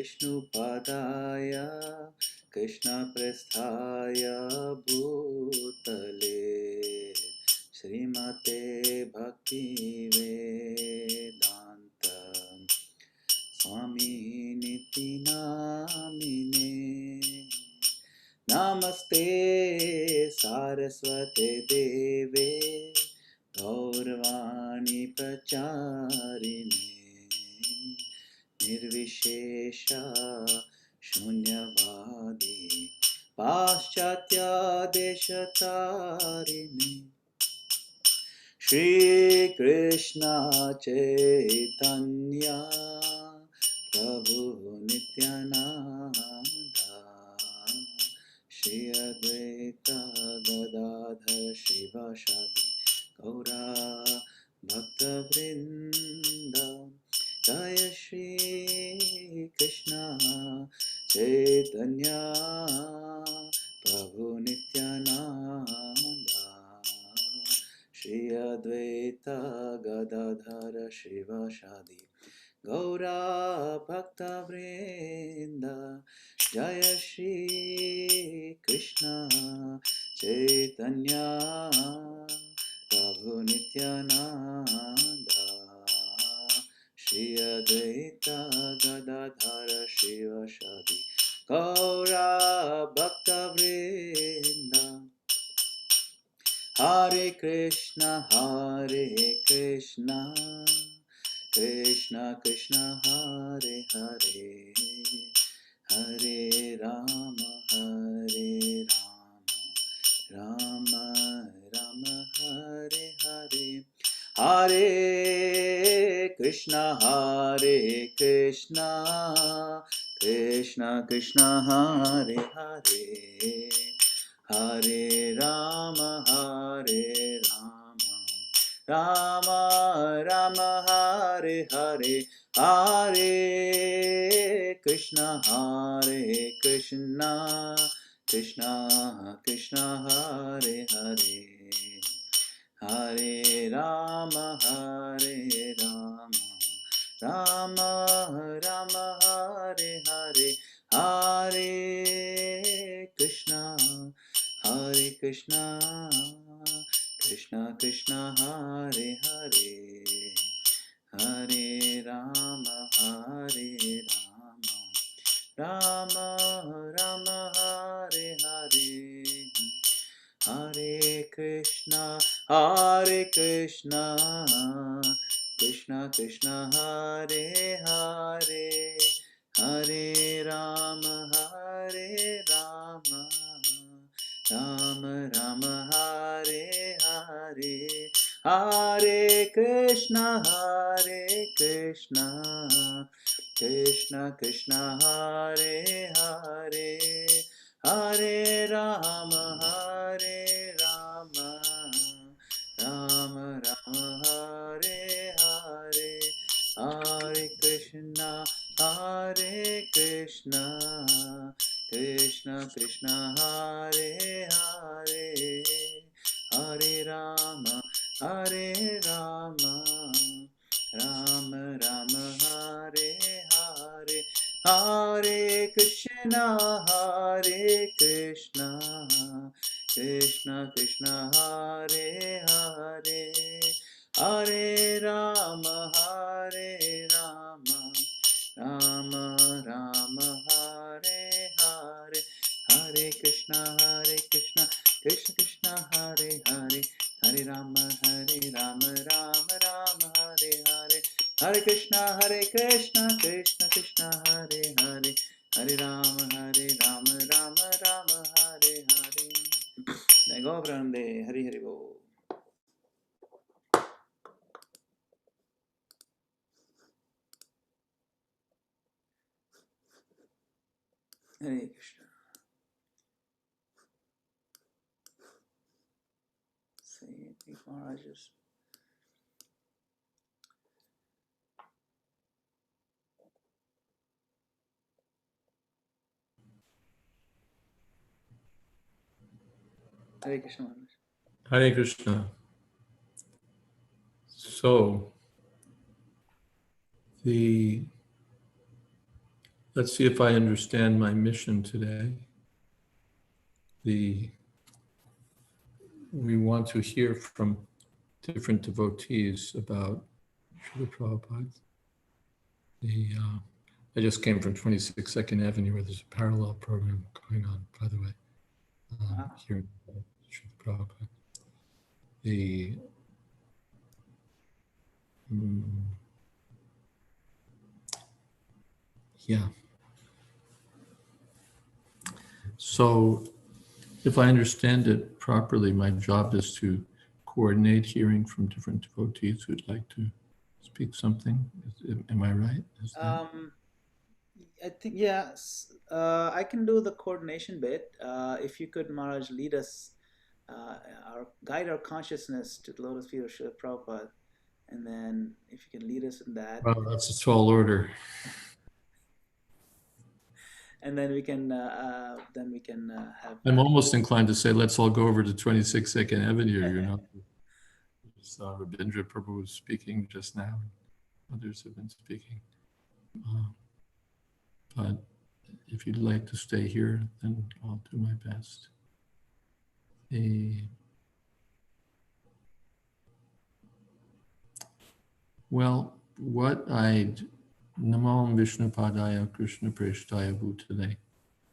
Vishnupadaya Krishna Prasthaya Bhutale Srimate Bhakti Vedanta Swami Niti Namine Namaste Saraswate Deve Gaurvani Pracharini Nirvishesha Shunyavadi Paschatya Deshatarini Shri Krishna Chaitanya Prabhu Nityananda Shri Advaita Gadadhar Shivasadi Gaura Bhakta Vrinda Jaya Shri Krishna Chaitanya Prabhu Nityananda Shri Advaita Gadadhara Shivasadi Gaura Bhakta Vrinda Jaya Shri Krishna Chaitanya Prabhu Nityananda Shri Advaita Gadadhara Shivasadi Gaura Bhakta Vrinda Hare Krishna Krishna Krishna Hare Hare Hare Rama Rama Rama Hare Hare Hare Krishna Krishna Krishna Hare Hare Hare Rama Rama Rama Hare Hare Hare Krishna Krishna Krishna Hare Hare Hare Rama Rama Rama Hare Hare Hare Krishna Krishna Krishna Hare Hare Hare Rama Rama Rama Hare Hare Hare Krishna Krishna Krishna Hare Hare Hare Rama Rama Rama Hare Hare Hare Krishna Krishna Krishna Hare Hare Hare Rama Rama Rama Hare Hare Hare Krishna Krishna Krishna Hare Hare Hare Rama Rama Rama Hare Hare Hare Krishna Krishna Krishna Hare Hare Hare Rama Rama Rama Hare Hare Hare Krishna Krishna Krishna Hare Hare Hare Rama Rama Rama Hare Hare Hare Krishna Krishna Krishna Hare Hare Hare Rama Rama Rama Hare Hare Jai Go Brahmde Hari Hari Bo Hare Krishna. See, Maharajas. Hare Krishna Maharaj. Hare Krishna. So, the Let's see if I understand my mission today. We want to hear from different devotees about Srila Prabhupada. I just came from 26 Second Avenue, where there's a parallel program going on, by the way, here in Srila Prabhupada. Yeah. So, if I understand it properly, my job is to coordinate hearing from different devotees who'd like to speak something. Am I right? I think, yes. I can do the coordination bit. If you could, Maharaj, lead us, guide our consciousness to the lotus feet of Srila Prabhupada, and then if you can lead us in that. Well, that's a tall order. And then we can have. I'm almost inclined to say, let's all go over to 26 Second Avenue, you know. Rabindra Prabhu was speaking just now. Others have been speaking. But if you'd like to stay here, then I'll do my best. Well, what Namo Vishnu Padaya Krishna Preshtaya Bhutale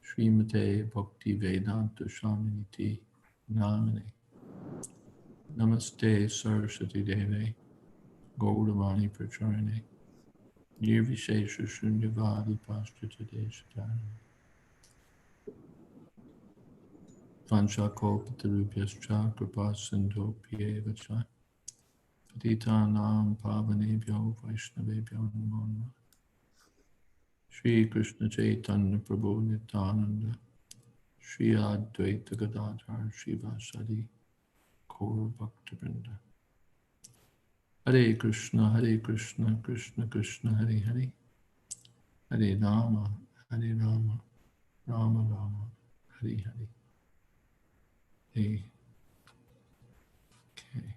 Srimate Bhakti Vedanta Shaminiti Namane Namaste Saraswati Deve Gauravani Pracharane Nirvishesha Shunyavadi Pashtata Deshatana Vanchakopatarubhyascha Kripa Sindho Pyevacha Patitanam Pavanebhyo Vaishnavebhyo Namo Namah Shri Krishna Chaitanya Prabhu Nityananda Shri Advaita Gadadhar Shivasadi Gaur Bhaktivinoda Hare Krishna Krishna Krishna Hare Hare Hare Rama Rama Rama Hare Hare. Okay.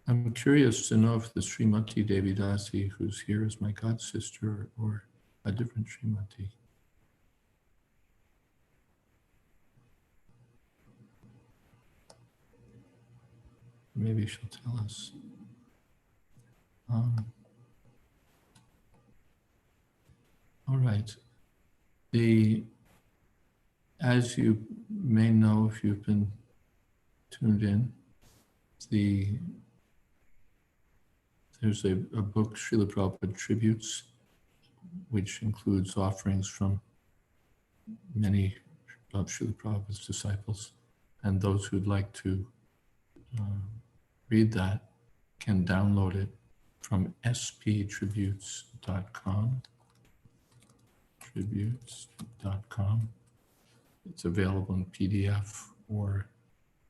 I'm curious to know if the Srimati Devi Dasi who's here is my god sister or a different Srimati. Maybe she'll tell us. All right. As you may know if you've been tuned in, there's a book, Srila Prabhupada Tributes, which includes offerings from many of Srila Prabhupada's disciples. And those who'd like to read that can download it from sptributes.com. Tributes.com. It's available in PDF or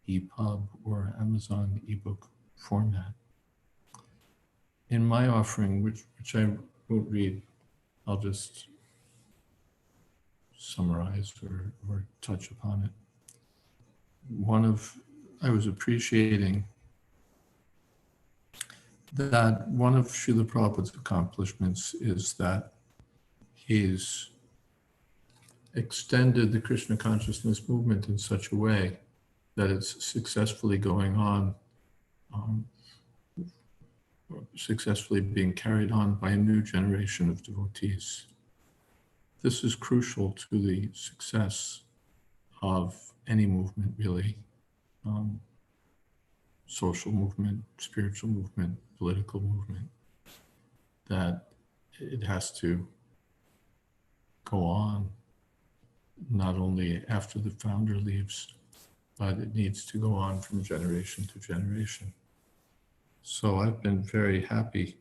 EPUB or Amazon ebook format. In my offering, which I won't read, I'll just summarize or touch upon it. I was appreciating that one of Srila Prabhupada's accomplishments is that he's extended the Krishna consciousness movement in such a way that it's successfully going on, successfully being carried on by a new generation of devotees. This is crucial to the success of any movement, really. Social movement, spiritual movement, political movement, that it has to go on not only after the founder leaves, but it needs to go on from generation to generation. So I've been very happy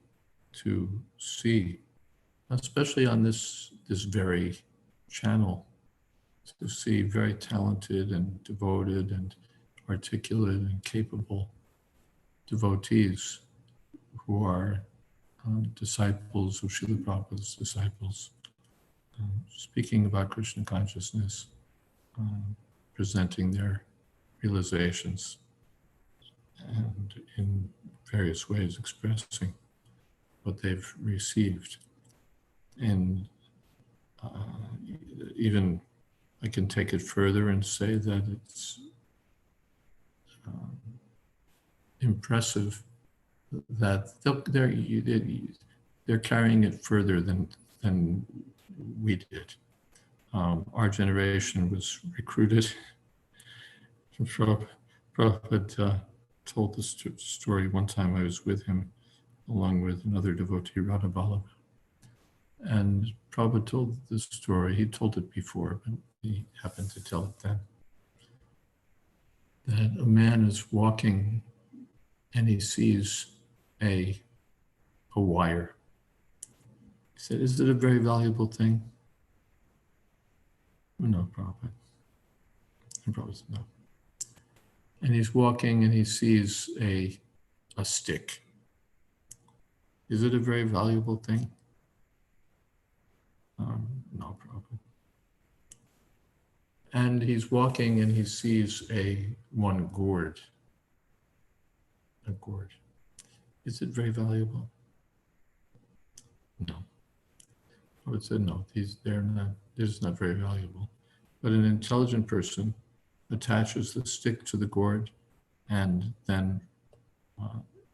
to see, especially on this very channel, to see very talented and devoted and articulate and capable devotees who are disciples of Srila Prabhupada's disciples, speaking about Krishna consciousness, presenting their realizations, and in various ways expressing what they've received. And even I can take it further and say that it's impressive that they're carrying it further than we did. Our generation was recruited. Prabhupada told this story one time. I was with him along with another devotee, Radha Ballabha. And Prabhupada told this story. He told it before, but he happened to tell it then. That a man is walking and he sees a wire. He said, "Is it a very valuable thing?" "No, Prabhupada." And Prabhupada said, "No." And he's walking and he sees a stick. "Is it a very valuable thing?" "No, Prabhupada." And he's walking and he sees one gourd. A gourd. "Is it very valuable?" "No." Prabhupada said, "No, this is not very valuable." But an intelligent person attaches the stick to the gourd and then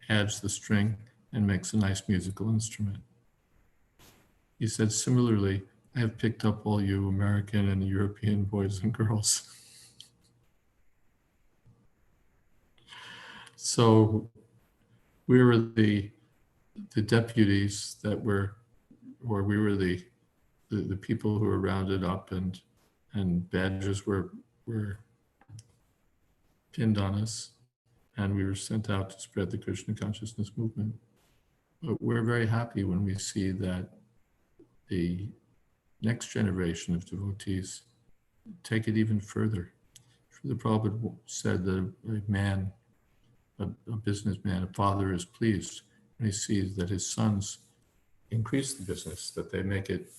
adds the string and makes a nice musical instrument. He said, "Similarly, I have picked up all you American and European boys and girls." So we were the deputies that were, or we were the people who were rounded up and badges were pinned on us, and we were sent out to spread the Krishna consciousness movement. But we're very happy when we see that the next generation of devotees take it even further. The Prabhupada said that a businessman, a father is pleased when he sees that his sons increase the business, that they make it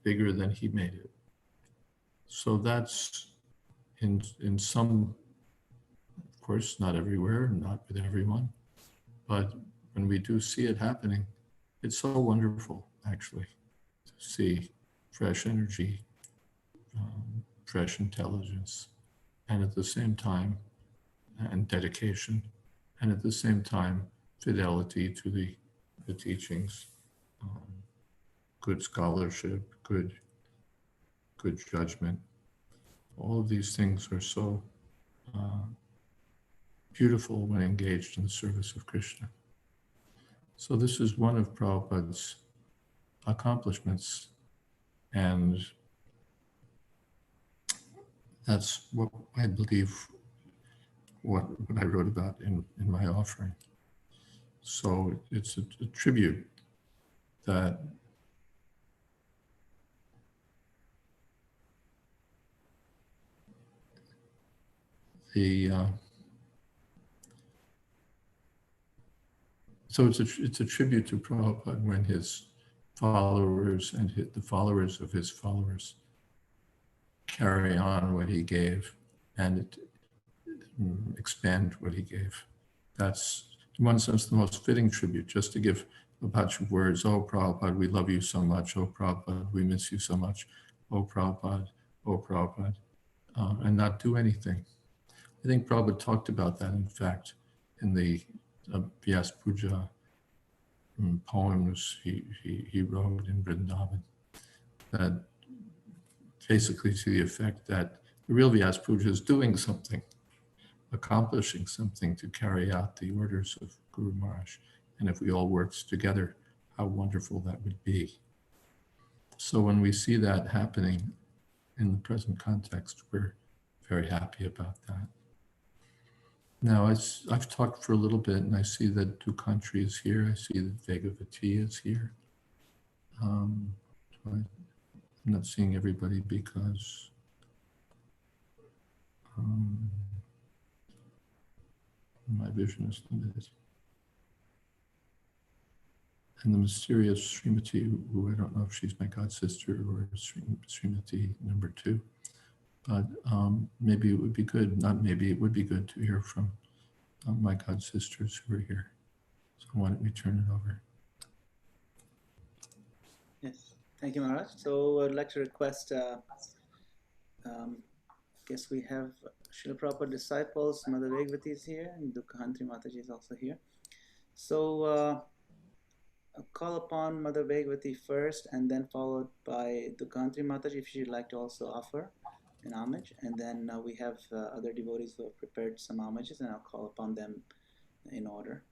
bigger than he made it. So that's in some, of course, not everywhere, not with everyone, but when we do see it happening, it's so wonderful, actually, to see fresh energy, fresh intelligence, and at the same time, and dedication, and at the same time, fidelity to the teachings, good scholarship, good judgment. All of these things are so beautiful when engaged in the service of Krishna. So this is one of Prabhupada's accomplishments, and that's what I believe what I wrote about in my offering. So it's a tribute that so it's a tribute to Prabhupada when his followers and the followers of his followers carry on what he gave and expand what he gave. That's, in one sense, the most fitting tribute, just to give a bunch of words. "Oh, Prabhupada, we love you so much. Oh, Prabhupada, we miss you so much. Oh, Prabhupada, oh, Prabhupada," and not do anything. I think Prabhupada talked about that, in fact, in the Vyasa Puja poems he wrote in Vrindavan, that basically to the effect that the real Vyasa Puja is doing something, accomplishing something to carry out the orders of Guru Maharaj. And if we all worked together, how wonderful that would be. So when we see that happening in the present context, we're very happy about that. Now, I've talked for a little bit, and I see that Dukantri is here. I see that Vegavati is here. I'm not seeing everybody because my vision is limited. And the mysterious Srimati, who I don't know if she's my god sister or Srimati number 2. But maybe it would be good, not maybe, it would be good to hear from my god sisters who are here. So why don't we turn it over? Yes. Thank you, Maharaj. So I'd like to request, guess we have Srila Prabhupada disciples, Mother Bhagavati is here, and Dukkhantri Mataji is also here. So I'll call upon Mother Bhagavati first, and then followed by Dukkhantri Mataji, if she'd like to also offer an homage. And then we have other devotees who have prepared some homages, and I'll call upon them in order.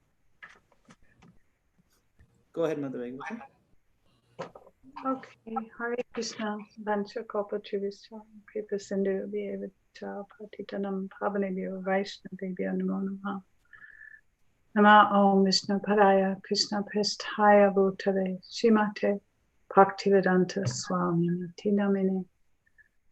Go ahead, Mother Bhagavati. Okay, Hare Krishna, Vancha Kopa Trivisya, Kripa Sindhu, Vyasa, Patitanam, Pavanebhyo, Vaishnavebhyo, Namo Namaha. Nama Om Vishnu Padaya, Krishna Prasthaya Bhutale, Shrimate, Bhaktivedanta Swami, Namine.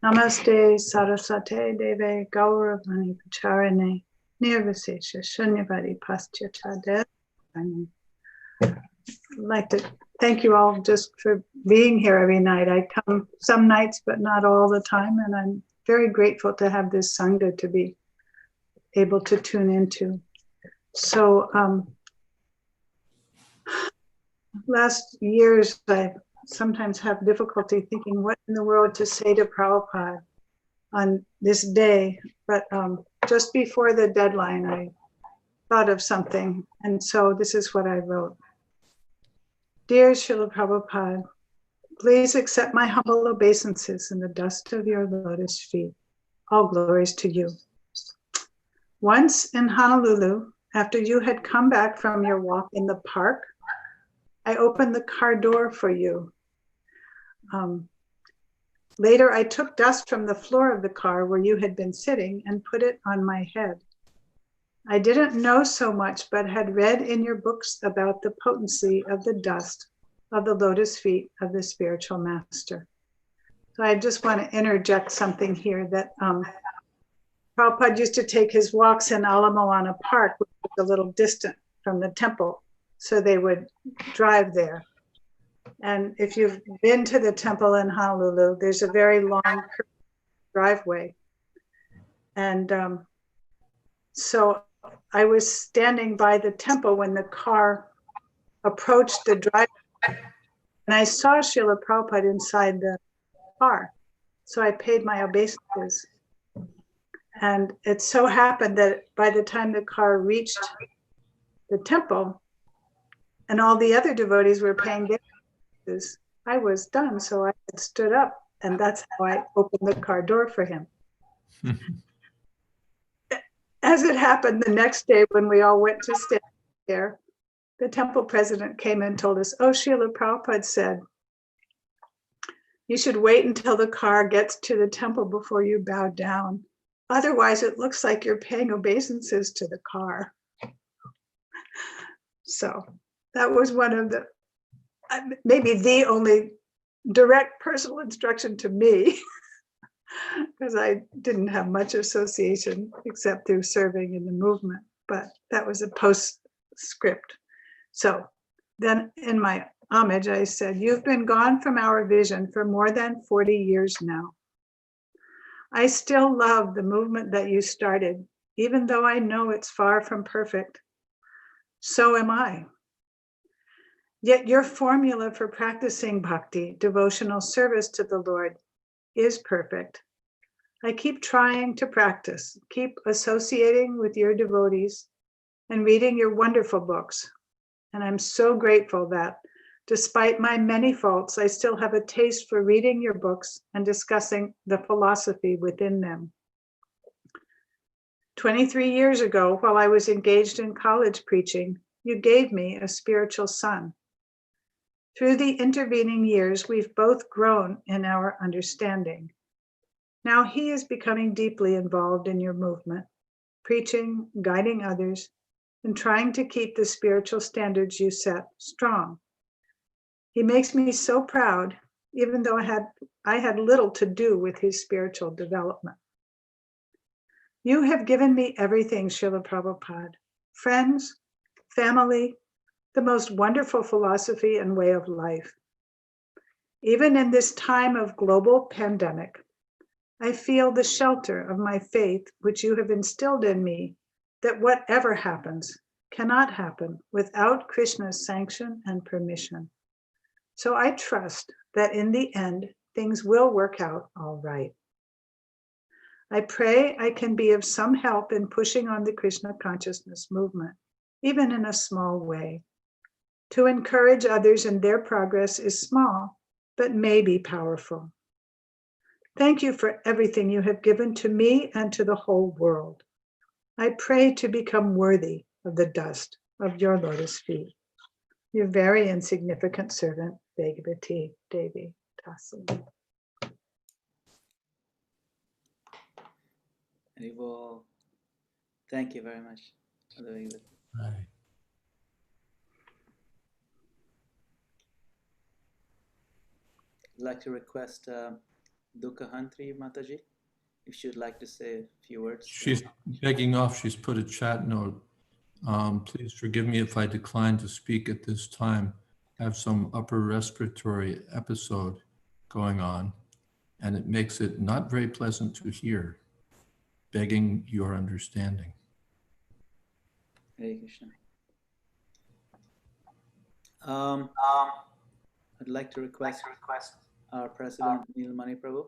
Namaste Sarasate Deve Gauravani Pacharane, Nirvisesha Shunyavadi Paschata Dev. I'd like to thank you all just for being here every night. I come some nights, but not all the time, and I'm very grateful to have this Sangha to be able to tune into. So last years, I sometimes have difficulty thinking what in the world to say to Prabhupada on this day, but just before the deadline, I thought of something, and so this is what I wrote. Dear Srila Prabhupada, please accept my humble obeisances in the dust of your lotus feet. All glories to you. Once in Honolulu, after you had come back from your walk in the park, I opened the car door for you. Later, I took dust from the floor of the car where you had been sitting and put it on my head. I didn't know so much, but had read in your books about the potency of the dust of the lotus feet of the spiritual master. So I just want to interject something here that Prabhupada used to take his walks in Ala Moana Park, which was a little distant from the temple. So they would drive there. And if you've been to the temple in Honolulu, there's a very long driveway. And so I was standing by the temple when the car approached the driveway, and I saw Srila Prabhupada inside the car. So I paid my obeisances. And it so happened that by the time the car reached the temple and all the other devotees were paying their obeisances, I was done. So I had stood up, and that's how I opened the car door for him. As it happened, the next day when we all went to stay there, the temple president came and told us, oh, Srila Prabhupada said, you should wait until the car gets to the temple before you bow down. Otherwise, it looks like you're paying obeisances to the car. So that was one of the, maybe the only direct personal instruction to me, because I didn't have much association except through serving in the movement, but that was a postscript. So then in my homage, I said, you've been gone from our vision for more than 40 years now. I still love the movement that you started, even though I know it's far from perfect. So am I. Yet your formula for practicing bhakti, devotional service to the Lord, is perfect. I keep trying to practice, keep associating with your devotees and reading your wonderful books. And I'm so grateful that despite my many faults, I still have a taste for reading your books and discussing the philosophy within them. 23 years ago, while I was engaged in college preaching, you gave me a spiritual son. Through the intervening years, we've both grown in our understanding. Now he is becoming deeply involved in your movement, preaching, guiding others, and trying to keep the spiritual standards you set strong. He makes me so proud, even though I had little to do with his spiritual development. You have given me everything, Srila Prabhupada, friends, family, the most wonderful philosophy and way of life. Even in this time of global pandemic, I feel the shelter of my faith, which you have instilled in me, that whatever happens cannot happen without Krishna's sanction and permission. So I trust that in the end, things will work out all right. I pray I can be of some help in pushing on the Krishna consciousness movement, even in a small way. To encourage others in their progress is small, but may be powerful. Thank you for everything you have given to me and to the whole world. I pray to become worthy of the dust of your lotus feet. Your very insignificant servant, Bhagavati Devi Tassel. Haribol. Thank you very much. Right. I'd like to request Dukkahantri Mataji, if she would like to say a few words. She's begging off. She's put a chat note. Please forgive me if I decline to speak at this time. I have some upper respiratory episode going on, and it makes it not very pleasant to hear. Begging your understanding. Hare Krishna. I'd like to request our President, Neelmani Prabhu.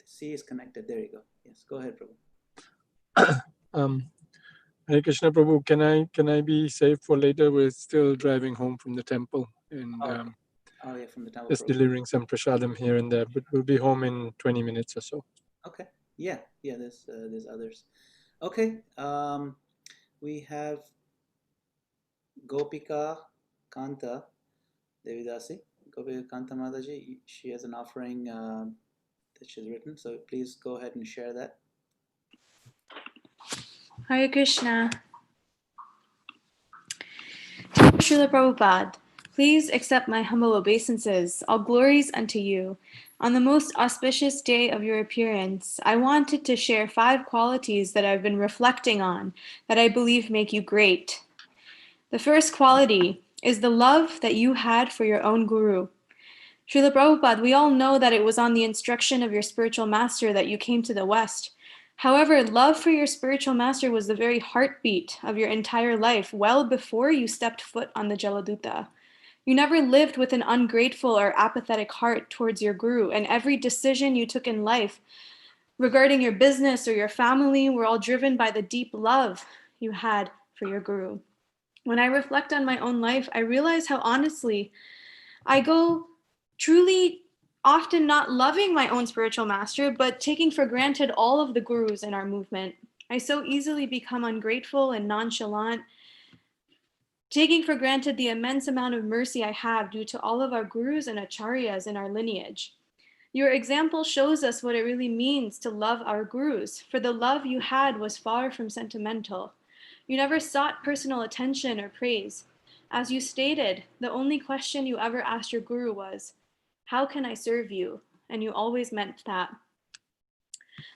C is connected. There you go. Yes, go ahead, Prabhu. Hare Krishna Prabhu, can I be safe for later? We're still driving home from the temple and Yeah, from the temple. just delivering some prasadam here and there, but we'll be home in 20 minutes or so. Okay. Yeah. There's others. Okay. We have Gopika Kanta Devidasi. Gopika Kanta Mataji. She has an offering that she's written. So please go ahead and share that. Hare Krishna. Srila Prabhupada, please accept my humble obeisances. All glories unto you. On the most auspicious day of your appearance, I wanted to share 5 qualities that I've been reflecting on that I believe make you great. The first quality is the love that you had for your own guru. Srila Prabhupada, we all know that it was on the instruction of your spiritual master that you came to the West. However, love for your spiritual master was the very heartbeat of your entire life, well before you stepped foot on the Jayadvaita. You never lived with an ungrateful or apathetic heart towards your guru, and every decision you took in life regarding your business or your family were all driven by the deep love you had for your guru. When I reflect on my own life, I realize how honestly I go truly often not loving my own spiritual master, but taking for granted all of the gurus in our movement. I so easily become ungrateful and nonchalant, taking for granted the immense amount of mercy I have due to all of our gurus and acharyas in our lineage. Your example shows us what it really means to love our gurus, for the love you had was far from sentimental. You never sought personal attention or praise. As you stated, the only question you ever asked your guru was, "How can I serve you?" And you always meant that.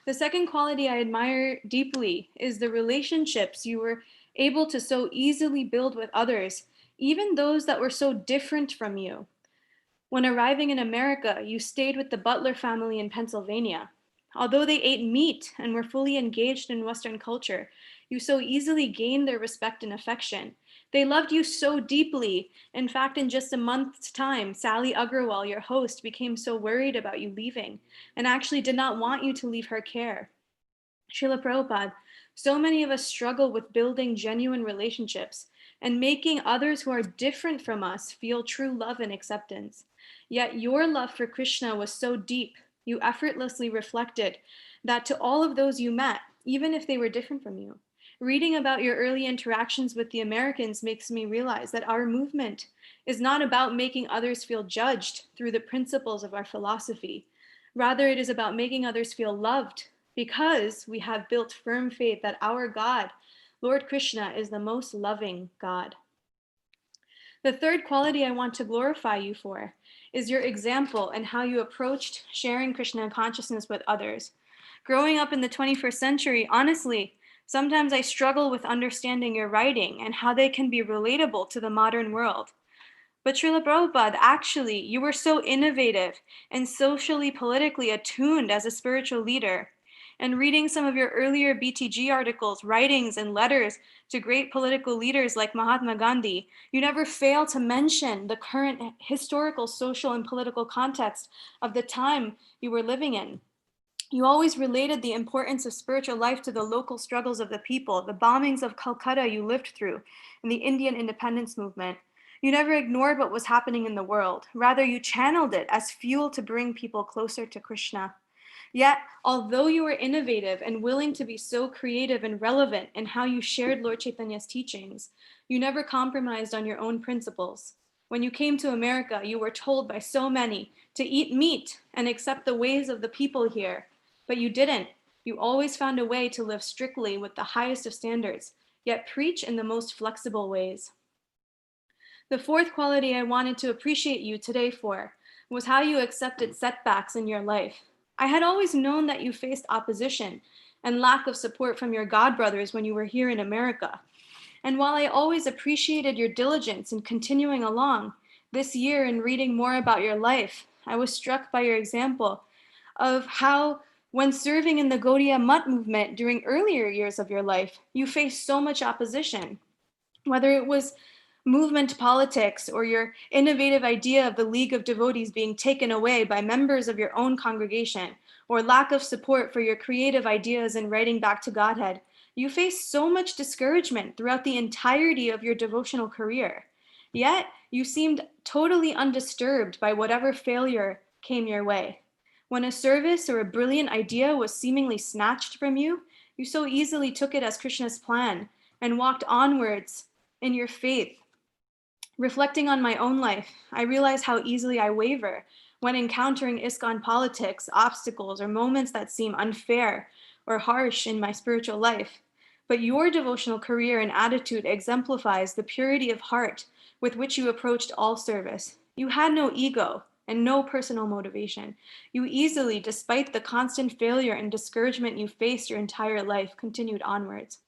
The second quality I admire deeply is the relationships you were able to so easily build with others, even those that were so different from you. When arriving in America, you stayed with the Butler family in Pennsylvania. Although they ate meat and were fully engaged in Western culture, you so easily gained their respect and affection. They loved you so deeply. In fact, in just a month's time, Sally Agrawal, your host, became so worried about you leaving and actually did not want you to leave her care. Srila Prabhupada, so many of us struggle with building genuine relationships and making others who are different from us feel true love and acceptance. Yet your love for Krishna was so deep, you effortlessly reflected that to all of those you met, even if they were different from you. Reading about your early interactions with the Americans makes me realize that our movement is not about making others feel judged through the principles of our philosophy. Rather, it is about making others feel loved because we have built firm faith that our God, Lord Krishna, is the most loving God. The third quality I want to glorify you for is your example and how you approached sharing Krishna consciousness with others. Growing up in the 21st century, honestly, sometimes I struggle with understanding your writing and how they can be relatable to the modern world. But Srila Prabhupada, actually, you were so innovative and socially, politically attuned as a spiritual leader. And reading some of your earlier BTG articles, writings, and letters to great political leaders like Mahatma Gandhi, you never fail to mention the current historical, social, and political context of the time you were living in. You always related the importance of spiritual life to the local struggles of the people, the bombings of Calcutta you lived through, and the Indian independence movement. You never ignored what was happening in the world. Rather, you channeled it as fuel to bring people closer to Krishna. Yet, although you were innovative and willing to be so creative and relevant in how you shared Lord Chaitanya's teachings, you never compromised on your own principles. When you came to America, you were told by so many to eat meat and accept the ways of the people here. But you didn't. You always found a way to live strictly with the highest of standards, yet preach in the most flexible ways. The fourth quality I wanted to appreciate you today for was how you accepted setbacks in your life. I had always known that you faced opposition and lack of support from your godbrothers when you were here in America. And while I always appreciated your diligence in continuing along, this year in reading more about your life, I was struck by your example of how, when serving in the Gaudiya Mutt movement during earlier years of your life, you faced so much opposition. Whether it was movement politics or your innovative idea of the League of Devotees being taken away by members of your own congregation, or lack of support for your creative ideas in writing back to Godhead, you faced so much discouragement throughout the entirety of your devotional career. Yet, you seemed totally undisturbed by whatever failure came your way. When a service or a brilliant idea was seemingly snatched from you, you so easily took it as Krishna's plan and walked onwards in your faith. Reflecting on my own life, I realize how easily I waver when encountering ISKCON politics, obstacles, or moments that seem unfair or harsh in my spiritual life. But your devotional career and attitude exemplifies the purity of heart with which you approached all service. You had no ego and no personal motivation. You easily, despite the constant failure and discouragement you faced your entire life, continued onwards.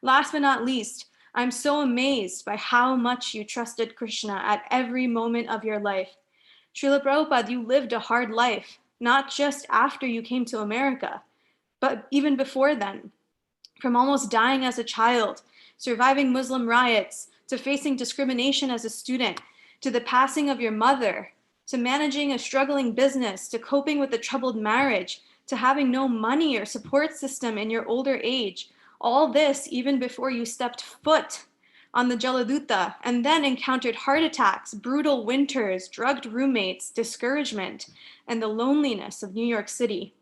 Last but not least, I'm so amazed by how much you trusted Krishna at every moment of your life. Srila Prabhupada, you lived a hard life, not just after you came to America, but even before then. From almost dying as a child, surviving Muslim riots, to facing discrimination as a student, to the passing of your mother, to managing a struggling business, to coping with a troubled marriage, to having no money or support system in your older age. All this even before you stepped foot on the Jayadvaita and then encountered heart attacks, brutal winters, drugged roommates, discouragement, and the loneliness of New York City.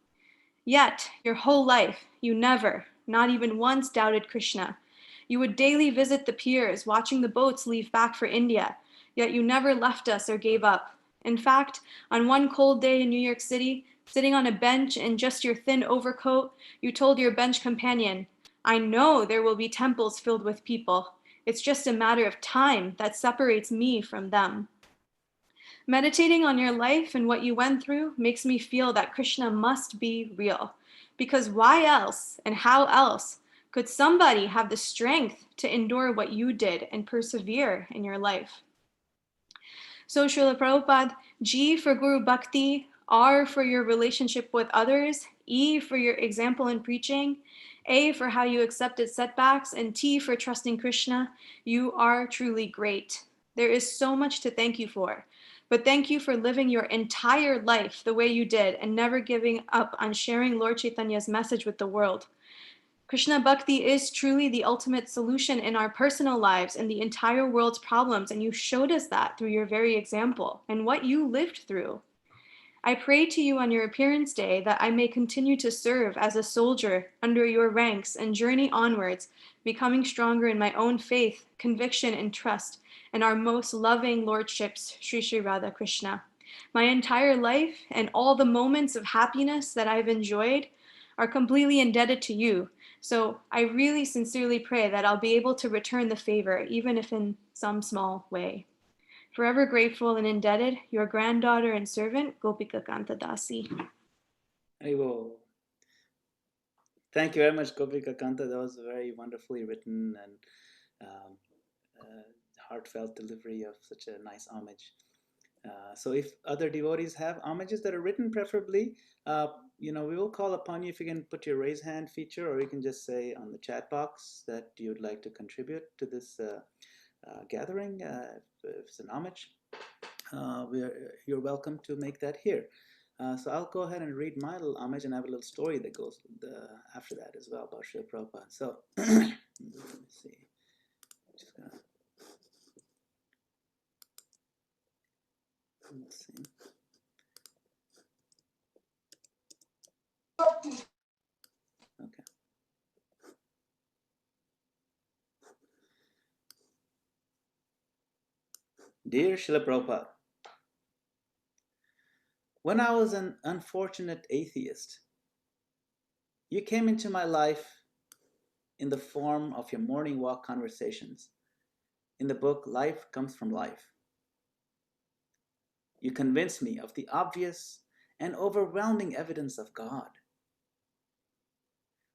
Yet, your whole life, you never, not even once, doubted Krishna. You would daily visit the piers, watching the boats leave back for India, yet you never left us or gave up. In fact, on one cold day in New York City, sitting on a bench in just your thin overcoat, you told your bench companion, "I know there will be temples filled with people. It's just a matter of time that separates me from them." Meditating on your life and what you went through makes me feel that Krishna must be real. Because why else and how else could somebody have the strength to endure what you did and persevere in your life? So Srila Prabhupada, G for Guru Bhakti, R for your relationship with others, E for your example in preaching, A for how you accepted setbacks, and T for trusting Krishna, you are truly great. There is so much to thank you for. But thank you for living your entire life the way you did and never giving up on sharing Lord Chaitanya's message with the world. Krishna Bhakti is truly the ultimate solution in our personal lives and the entire world's problems, and you showed us that through your very example and what you lived through. I pray to you on your appearance day that I may continue to serve as a soldier under your ranks and journey onwards, becoming stronger in my own faith, conviction, and trust, and our most loving lordships, Sri Sri Radha Krishna. My entire life and all the moments of happiness that I've enjoyed are completely indebted to you. So I really sincerely pray that I'll be able to return the favor, even if in some small way. Forever grateful and indebted, your granddaughter and servant, Gopika Kanta Dasi. Haribol. Thank you very much, Gopika Kanta. That was a very wonderfully written and heartfelt delivery of such a nice homage. So if other devotees have homages that are written, preferably, we will call upon you if you can put your raise hand feature, or you can just say on the chat box that you would like to contribute to this gathering. If it's an homage, you're welcome to make that here. So I'll go ahead and read my little homage, and I have a little story that goes after that as well about Srila Prabhupada. So let me see. Just gonna, let's see. Okay. Dear Srila Prabhupada, when I was an unfortunate atheist, you came into my life in the form of your morning walk conversations in the book Life Comes from Life. You convinced me of the obvious and overwhelming evidence of God.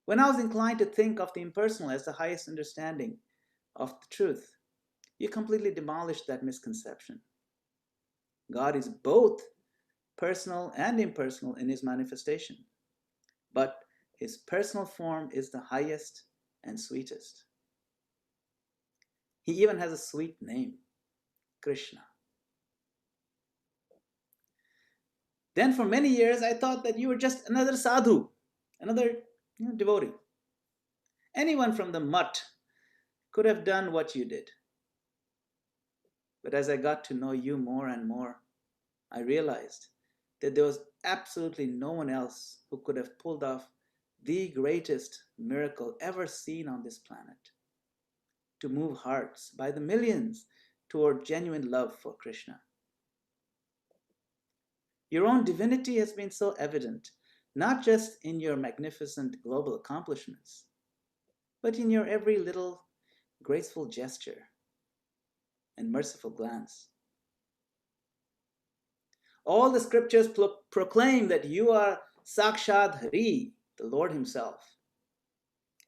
When I was inclined to think of the impersonal as the highest understanding of the truth, you completely demolished that misconception. God is both personal and impersonal in his manifestation, but his personal form is the highest and sweetest. He even has a sweet name, Krishna. Then for many years, I thought that you were just another sadhu, another devotee. Anyone from the mutt could have done what you did. But as I got to know you more and more, I realized that there was absolutely no one else who could have pulled off the greatest miracle ever seen on this planet, to move hearts by the millions toward genuine love for Krishna. Your own divinity has been so evident, not just in your magnificent global accomplishments, but in your every little graceful gesture and merciful glance. All the scriptures proclaim that you are Sakshat Hari, the Lord himself.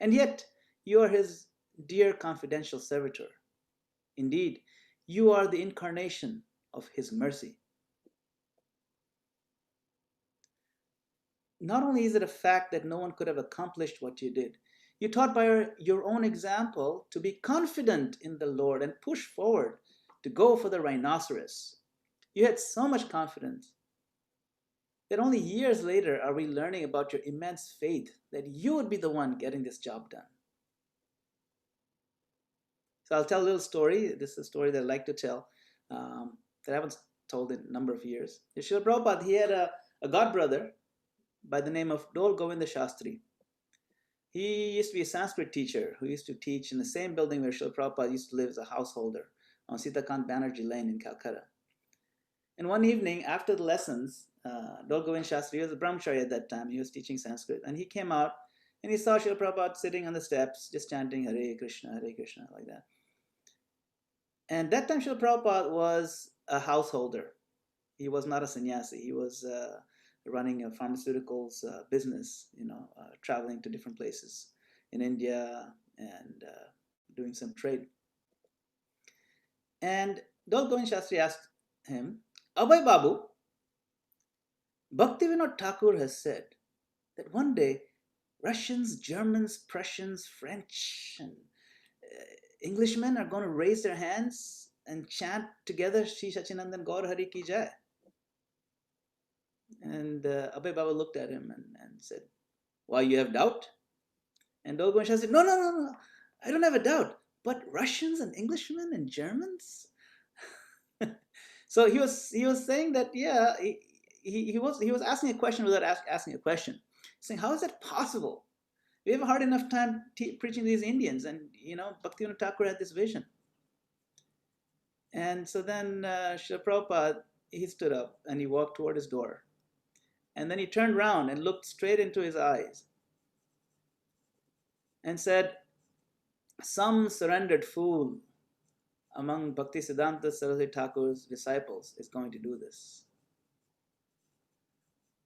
And yet, you are his dear confidential servitor. Indeed, you are the incarnation of his mercy. Not only is it a fact that no one could have accomplished what you did, you taught by your own example to be confident in the Lord and push forward to go for the rhinoceros. You had so much confidence that only years later are we learning about your immense faith that you would be the one getting this job done. So I'll tell a little story. This is a story that I like to tell that I haven't told in a number of years. Srila Prabhupada, he had a god brother by the name of Dol Govinda Shastri. He used to be a Sanskrit teacher who used to teach in the same building where Srila Prabhupada used to live as a householder on Sitakant Banerjee Lane in Calcutta. And one evening after the lessons, Dol Govinda Shastri was a brahmachari at that time. He was teaching Sanskrit, and he came out and he saw Srila Prabhupada sitting on the steps just chanting Hare Krishna, like that. And that time Srila Prabhupada was a householder. He was not a sannyasi. He was running a pharmaceuticals business, traveling to different places in India and doing some trade. And Dol Govinda Shastri asked him, Abhay Babu, Bhaktivinoda Thakur has said that one day Russians, Germans, Prussians, French, and Englishmen are going to raise their hands and chant together Shri Sachinandan Gaur Hari Ki Jai. And Abhay Baba looked at him and said, why, you have doubt? And Dol Govinda said, no, I don't have a doubt. But Russians and Englishmen and Germans? So he was saying that, yeah, he was asking a question without asking a question. He's saying, how is that possible? We have a hard enough time preaching to these Indians, and Bhaktivinoda Thakur had this vision. And so then Srila Prabhupada, he stood up and he walked toward his door. And then he turned around and looked straight into his eyes and said, some surrendered fool among Bhaktisiddhanta Saraswati Thakur's disciples is going to do this.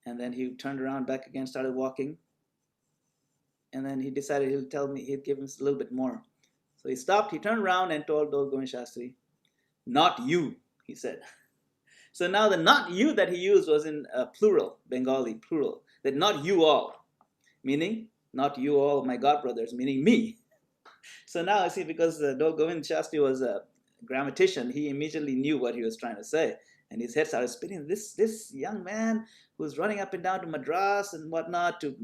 And then he turned around back again, started walking. And then he decided he'd give him a little bit more. So he stopped, he turned around and told Dol Govinda Shastri, not you, he said. So now the not you that he used was in plural, Bengali, plural. That not you all, meaning not you all, my God brothers, meaning me. So now I see, because Dol Govind Shastri was a grammatician, he immediately knew what he was trying to say. And his head started spinning. This young man who's running up and down to Madras and whatnot to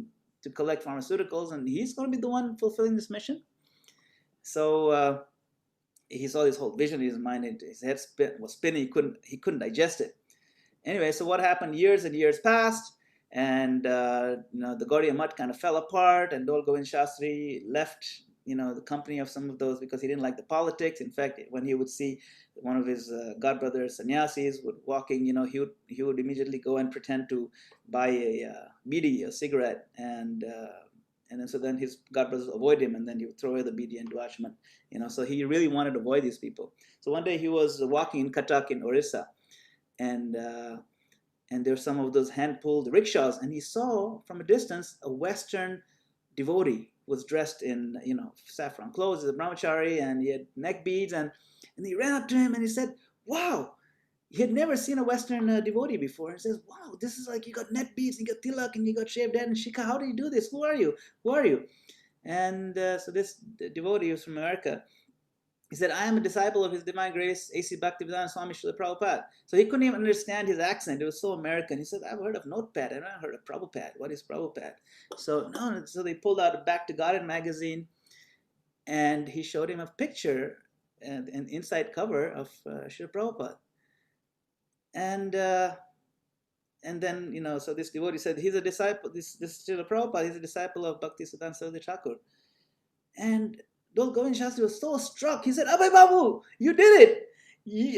collect pharmaceuticals, and he's going to be the one fulfilling this mission. So he saw this whole vision in his mind, and his head was spinning. He couldn't digest it. Anyway, so what happened? Years and years passed, and the Gaudiya Mutt kind of fell apart, and Dol Govind Shastri left the company of some of those because he didn't like the politics. In fact, when he would see one of his godbrothers sannyasis walking, he would immediately go and pretend to buy a bidi, a cigarette, and then his godbrothers avoid him, and then he would throw away the bidi and do ashman. So he really wanted to avoid these people. So one day he was walking in Cuttack in Orissa, and there were some of those hand-pulled rickshaws, and he saw from a distance a Western devotee was dressed in saffron clothes, as a brahmachari, and he had neck beads, and he ran up to him and he said, wow, he had never seen a Western devotee before, and says, wow, this is like, you got neck beads, and you got tilak, and you got shaved head and shikha. How do you do this? Who are you? And so this devotee was from America. He said, I am a disciple of His Divine Grace, A.C. Bhaktivedanta Swami Srila Prabhupada. So he couldn't even understand his accent. It was so American. He said, I've heard of Notepad. I've not heard of Prabhupada. What is Prabhupada? So they pulled out a Back to Godhead magazine, and he showed him a picture, an inside cover of Srila Prabhupada. And then, so this devotee said, he's a disciple, this Srila Prabhupada, he's a disciple of Bhaktisiddhanta Saraswati Thakur. And Dol Govind Shastri was so struck. He said, Abhay Babu, you did it.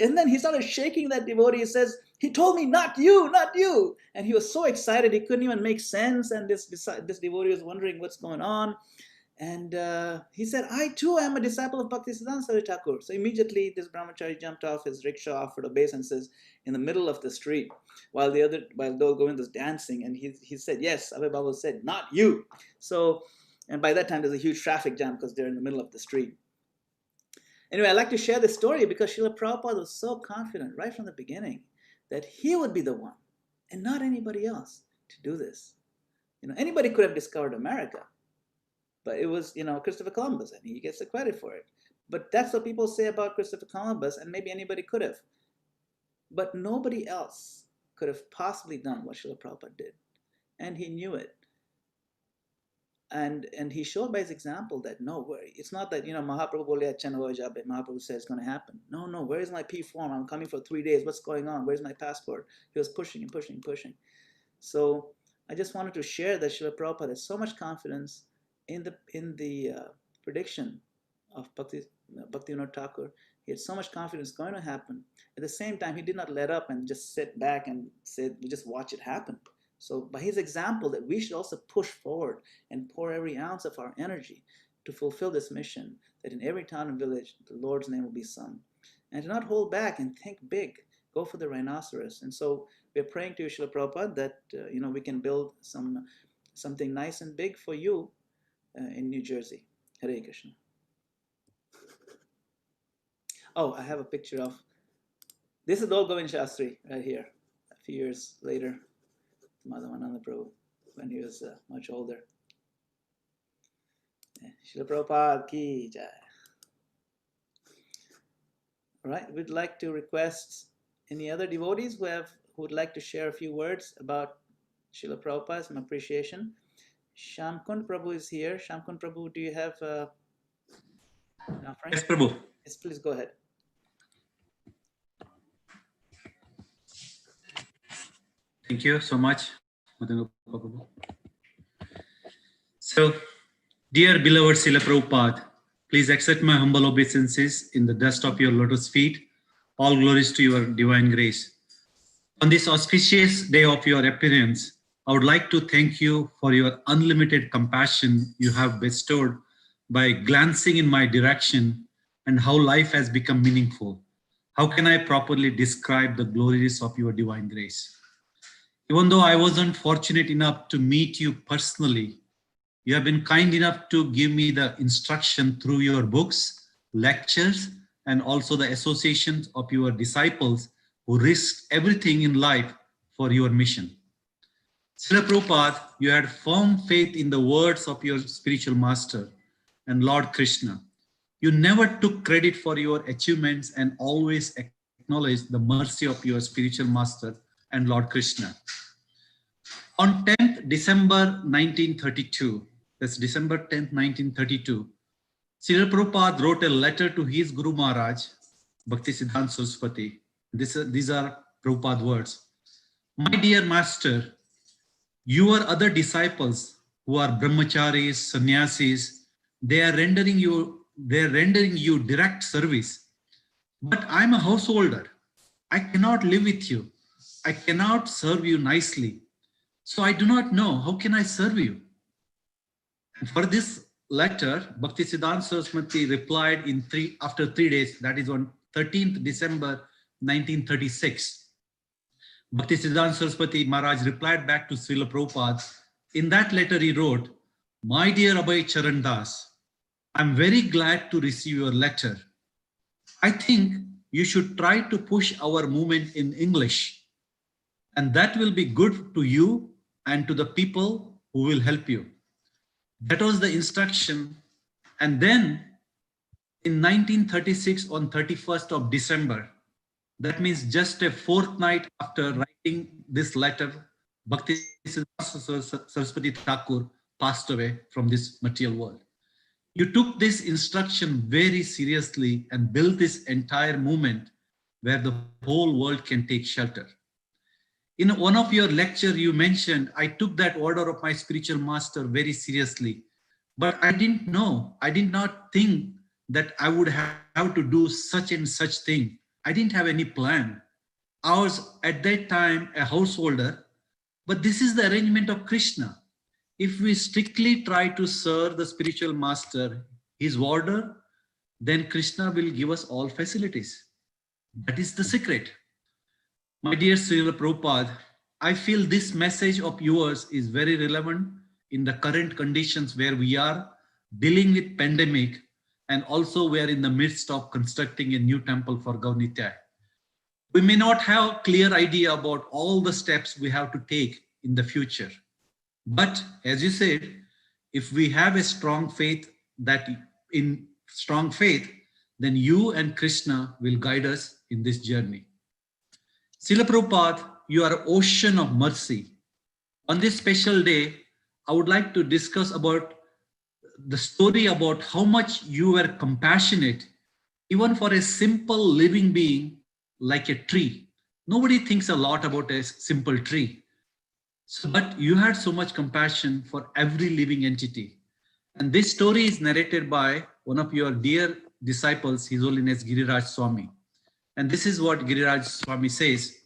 And then he started shaking that devotee. He says, he told me, not you, not you. And he was so excited, he couldn't even make sense. And this devotee was wondering what's going on. And he said, I too am a disciple of Bhaktisiddhanta Saraswati Thakur. So immediately this brahmachari jumped off his rickshaw, offered obeisances in the middle of the street while Dol Govind was dancing. And he said, yes, Abhay Babu said, not you. And by that time, there's a huge traffic jam because they're in the middle of the street. Anyway, I'd like to share this story because Srila Prabhupada was so confident right from the beginning that he would be the one and not anybody else to do this. Anybody could have discovered America, but it was, Christopher Columbus, and he gets the credit for it. But that's what people say about Christopher Columbus, and maybe anybody could have. But nobody else could have possibly done what Srila Prabhupada did, and he knew it. And he showed by his example that no, it's not that Mahaprabhu bole acha na ho jabe, Mahaprabhu says it's going to happen. No, where is my P form? I'm coming for 3 days. What's going on? Where's my passport? He was pushing and pushing and pushing. So I just wanted to share that Srila Prabhupada has so much confidence in the prediction of Bhaktivinoda Thakur. He had so much confidence going to happen. At the same time, he did not let up and just sit back and said, we just watch it happen. So by his example, that we should also push forward and pour every ounce of our energy to fulfill this mission, that in every town and village, the Lord's name will be sung. And to not hold back and think big, go for the rhinoceros. And so we're praying to you, Srila Prabhupada, that we can build something nice and big for you in New Jersey. Hare Krishna. Oh, I have a picture of, this is Dol Govind Shastri right here, a few years later. Madhavananda Prabhu, when he was much older. Srila Prabhupada ki jai. All right, we'd like to request any other devotees who would like to share a few words about Srila Prabhupada, some appreciation. Shamkund Prabhu is here. Shamkund Prabhu, do you have an offering? Yes, Prabhu. Yes, please go ahead. Thank you so much. So, dear beloved Srila Prabhupada, please accept my humble obeisances in the dust of your lotus feet. All glories to your divine grace. On this auspicious day of your appearance, I would like to thank you for your unlimited compassion you have bestowed by glancing in my direction and how life has become meaningful. How can I properly describe the glories of your divine grace? Even though I wasn't fortunate enough to meet you personally, you have been kind enough to give me the instruction through your books, lectures, and also the associations of your disciples who risked everything in life for your mission. Srila Prabhupada, you had firm faith in the words of your spiritual master and Lord Krishna. You never took credit for your achievements and always acknowledged the mercy of your spiritual master and Lord Krishna. On 10th December 1932, that's December 10th, 1932, Srila Prabhupada wrote a letter to his Guru Maharaj, Bhaktisiddhanta Saraswati. These are Prabhupada words. My dear master, your other disciples who are brahmacharis, sannyasis, they are rendering you direct service. But I'm a householder. I cannot live with you. I cannot serve you nicely. So I do not know, how can I serve you? And for this letter, Bhaktisiddhanta Saraswati replied after 3 days, that is on 13th December 1936. Bhaktisiddhanta Saraswati Maharaj replied back to Srila Prabhupada. In that letter he wrote, my dear Abhay Charan Das, I'm very glad to receive your letter. I think you should try to push our movement in English, and that will be good to you and to the people who will help you. That was the instruction. And then in 1936, on 31st of December, that means just a fortnight after writing this letter, Bhaktisiddhanta Saraswati Thakur passed away from this material world. You took this instruction very seriously and built this entire movement where the whole world can take shelter. In one of your lectures, you mentioned, I took that order of my spiritual master very seriously, but I did not think that I would have to do such and such thing. I didn't have any plan. I was at that time a householder, but this is the arrangement of Krishna. If we strictly try to serve the spiritual master, his order, then Krishna will give us all facilities. That is the secret. My dear Srila Prabhupada, I feel this message of yours is very relevant in the current conditions where we are dealing with pandemic, and also we are in the midst of constructing a new temple for Gaunitya. We may not have a clear idea about all the steps we have to take in the future. But as you said, if we have a strong faith, then you and Krishna will guide us in this journey. Srila Prabhupada, you are an ocean of mercy. On this special day, I would like to discuss about the story about how much you were compassionate, even for a simple living being like a tree. Nobody thinks a lot about a simple tree. But you had so much compassion for every living entity. And this story is narrated by one of your dear disciples, His Holiness Giriraj Swami. And this is what Giriraj Swami says.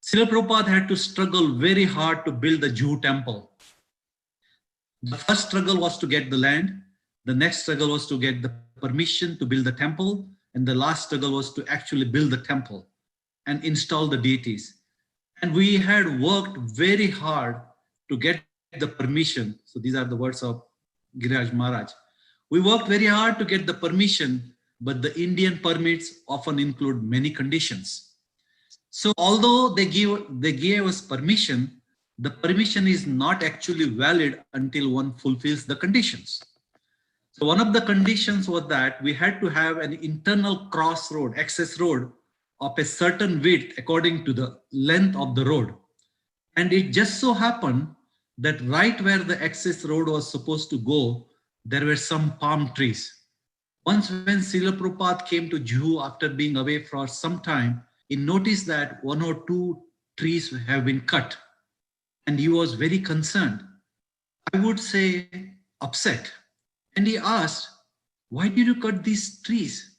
Srila Prabhupada had to struggle very hard to build the Jew temple. The first struggle was to get the land. The next struggle was to get the permission to build the temple. And the last struggle was to actually build the temple and install the deities. And we had worked very hard to get the permission. So these are the words of Giriraj Maharaj. We worked very hard to get the permission, but the Indian permits often include many conditions. So although they gave us permission, the permission is not actually valid until one fulfills the conditions. So one of the conditions was that we had to have an internal crossroad, access road of a certain width according to the length of the road. And it just so happened that right where the access road was supposed to go, there were some palm trees. Once when Srila Prabhupada came to Juhu after being away for some time, he noticed that 1 or 2 trees have been cut. And he was very concerned. I would say upset. And he asked, why did you cut these trees?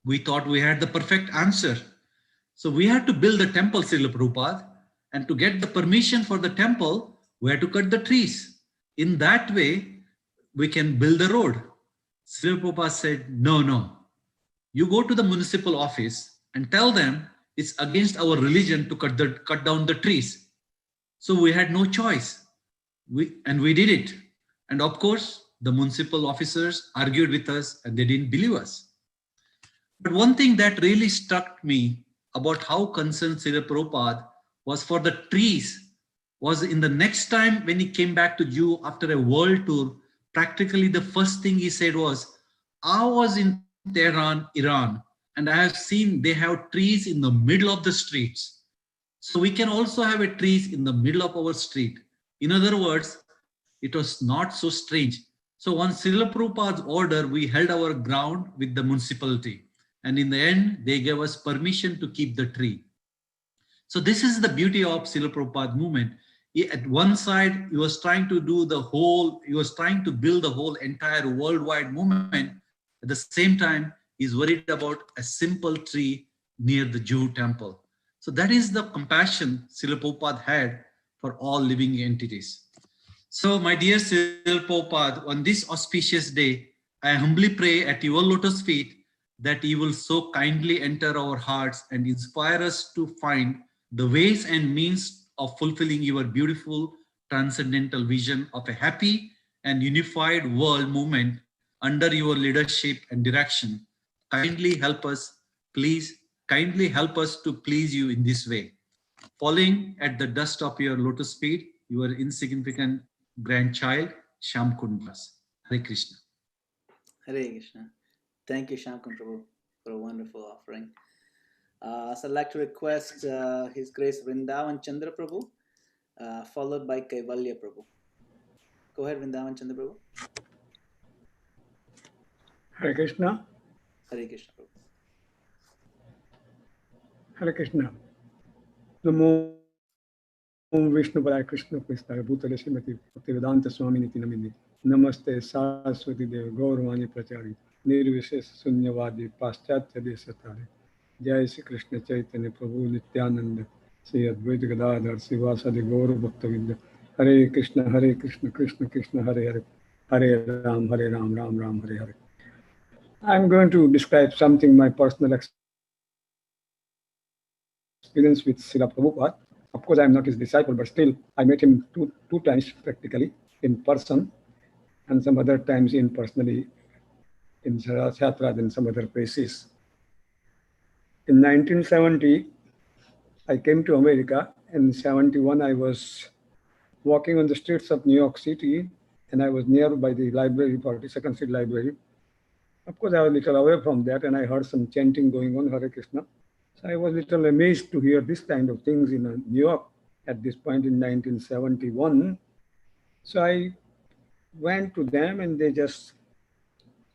We thought we had the perfect answer. So we had to build the temple, Srila Prabhupada. And to get the permission for the temple, we had to cut the trees. In that way, we can build the road. Srila Prabhupada said, no. You go to the municipal office and tell them it's against our religion to cut down the trees. So we had no choice. We did it. And of course, the municipal officers argued with us and they didn't believe us. But one thing that really struck me about how concerned Srila Prabhupada was for the trees was in the next time when he came back to Jew after a world tour, practically the first thing he said was, I was in Tehran, Iran, and I have seen they have trees in the middle of the streets. So we can also have a trees in the middle of our street. In other words, it was not so strange. So on Srila Prabhupada's order, we held our ground with the municipality. And in the end, they gave us permission to keep the tree. So this is the beauty of Srila Prabhupada movement. At one side, he was trying to build the whole entire worldwide movement. At the same time, he's worried about a simple tree near the Jew temple. So that is the compassion Srila Prabhupada had for all living entities. So my dear Srila Prabhupada, on this auspicious day, I humbly pray at your lotus feet that you will so kindly enter our hearts and inspire us to find the ways and means of fulfilling your beautiful transcendental vision of a happy and unified world movement under your leadership and direction. Kindly help us to please you in this way. Falling at the dust of your lotus feet, your insignificant grandchild, Shyam Kundas. Hare Krishna. Hare Krishna. Thank you, Shamkun Prabhu, for a wonderful offering. So I'd like to request His Grace Vrindavan Chandra Prabhu, followed by Kaivalya Prabhu. Go ahead, Vrindavan Chandra Prabhu. Hare Krishna. Hare Krishna Prabhu. Hare Krishna. Namo Vishnu Padaya Krishna Pristaya Bhutale Srimati Bhaktivedanta Swami Niti Namini. Namaste Saraswati Dev Gauravani Prachari Nirvishes Sunyavadi Paschatya Desatare. Jai Sri Krishna Chaitanya Prabhu Nityananda Sri Advaita Gadadhar Sivasadi Gaura Bhaktavinda. Hare Krishna Krishna Krishna Hare Hare Hare Ram Ram Ram Hare Hare. I'm going to describe something my personal experience with Srila Prabhupada. Of course, I'm not his disciple, but still, I met him two times practically in person, and some other times impersonally in Yatras and some other places. In 1970, I came to America. In 71, I was walking on the streets of New York City, and I was nearby the library, 42nd Street Library. Of course, I was a little away from that, and I heard some chanting going on, Hare Krishna. So I was a little amazed to hear this kind of things in New York at this point in 1971. So I went to them, and they just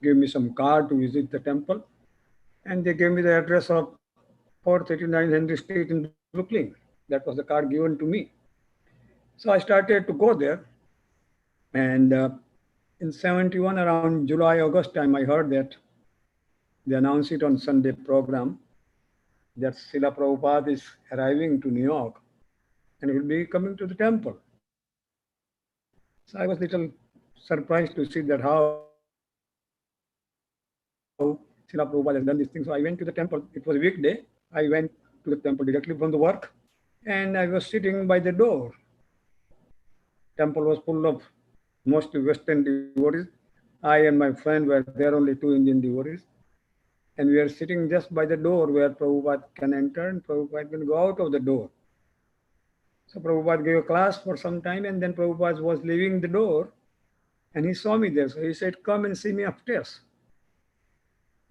gave me some card to visit the temple. And they gave me the address of 439 Henry Street in Brooklyn. That was the card given to me. So I started to go there. And in 71, around July, August time, I heard that they announced it on Sunday program that Srila Prabhupada is arriving to New York and will be coming to the temple. So I was a little surprised to see that how Srila Prabhupada has done this thing. So I went to the temple. It was a weekday. I went to the temple directly from the work, and I was sitting by the door. Temple was full of mostly Western devotees. I and my friend were there, only two Indian devotees. And we are sitting just by the door where Prabhupada can enter and Prabhupada can go out of the door. So Prabhupada gave a class for some time, and then Prabhupada was leaving the door, and he saw me there. So he said, come and see me upstairs.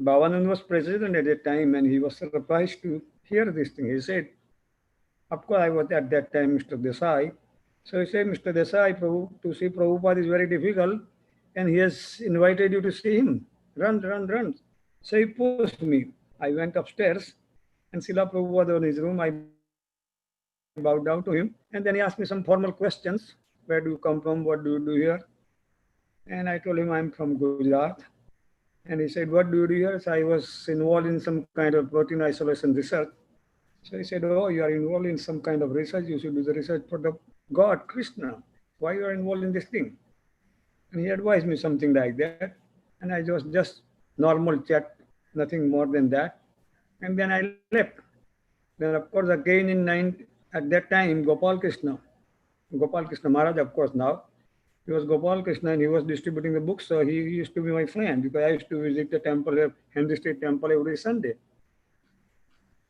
Bhavanand was president at that time, and he was surprised to hear this thing. He said, of course, I was at that time Mr. Desai. So he said, Mr. Desai, to see Prabhupada is very difficult, and he has invited you to see him. Run. So he pushed me. I went upstairs, and Srila Prabhupada was in his room. I bowed down to him, and then he asked me some formal questions. Where do you come from? What do you do here? And I told him I'm from Gujarat. And he said, what do you do here? So I was involved in some kind of protein isolation research. So he said, oh, you are involved in some kind of research. You should do the research for the God, Krishna. Why you are involved in this thing? And he advised me something like that. And I was just normal chat, nothing more than that. And then I left. Then, of course, again at that time, Gopal Krishna Maharaj, of course, now, he was Gopal Krishna, and he was distributing the books. So he used to be my friend because I used to visit the temple, Henry Street Temple, every Sunday.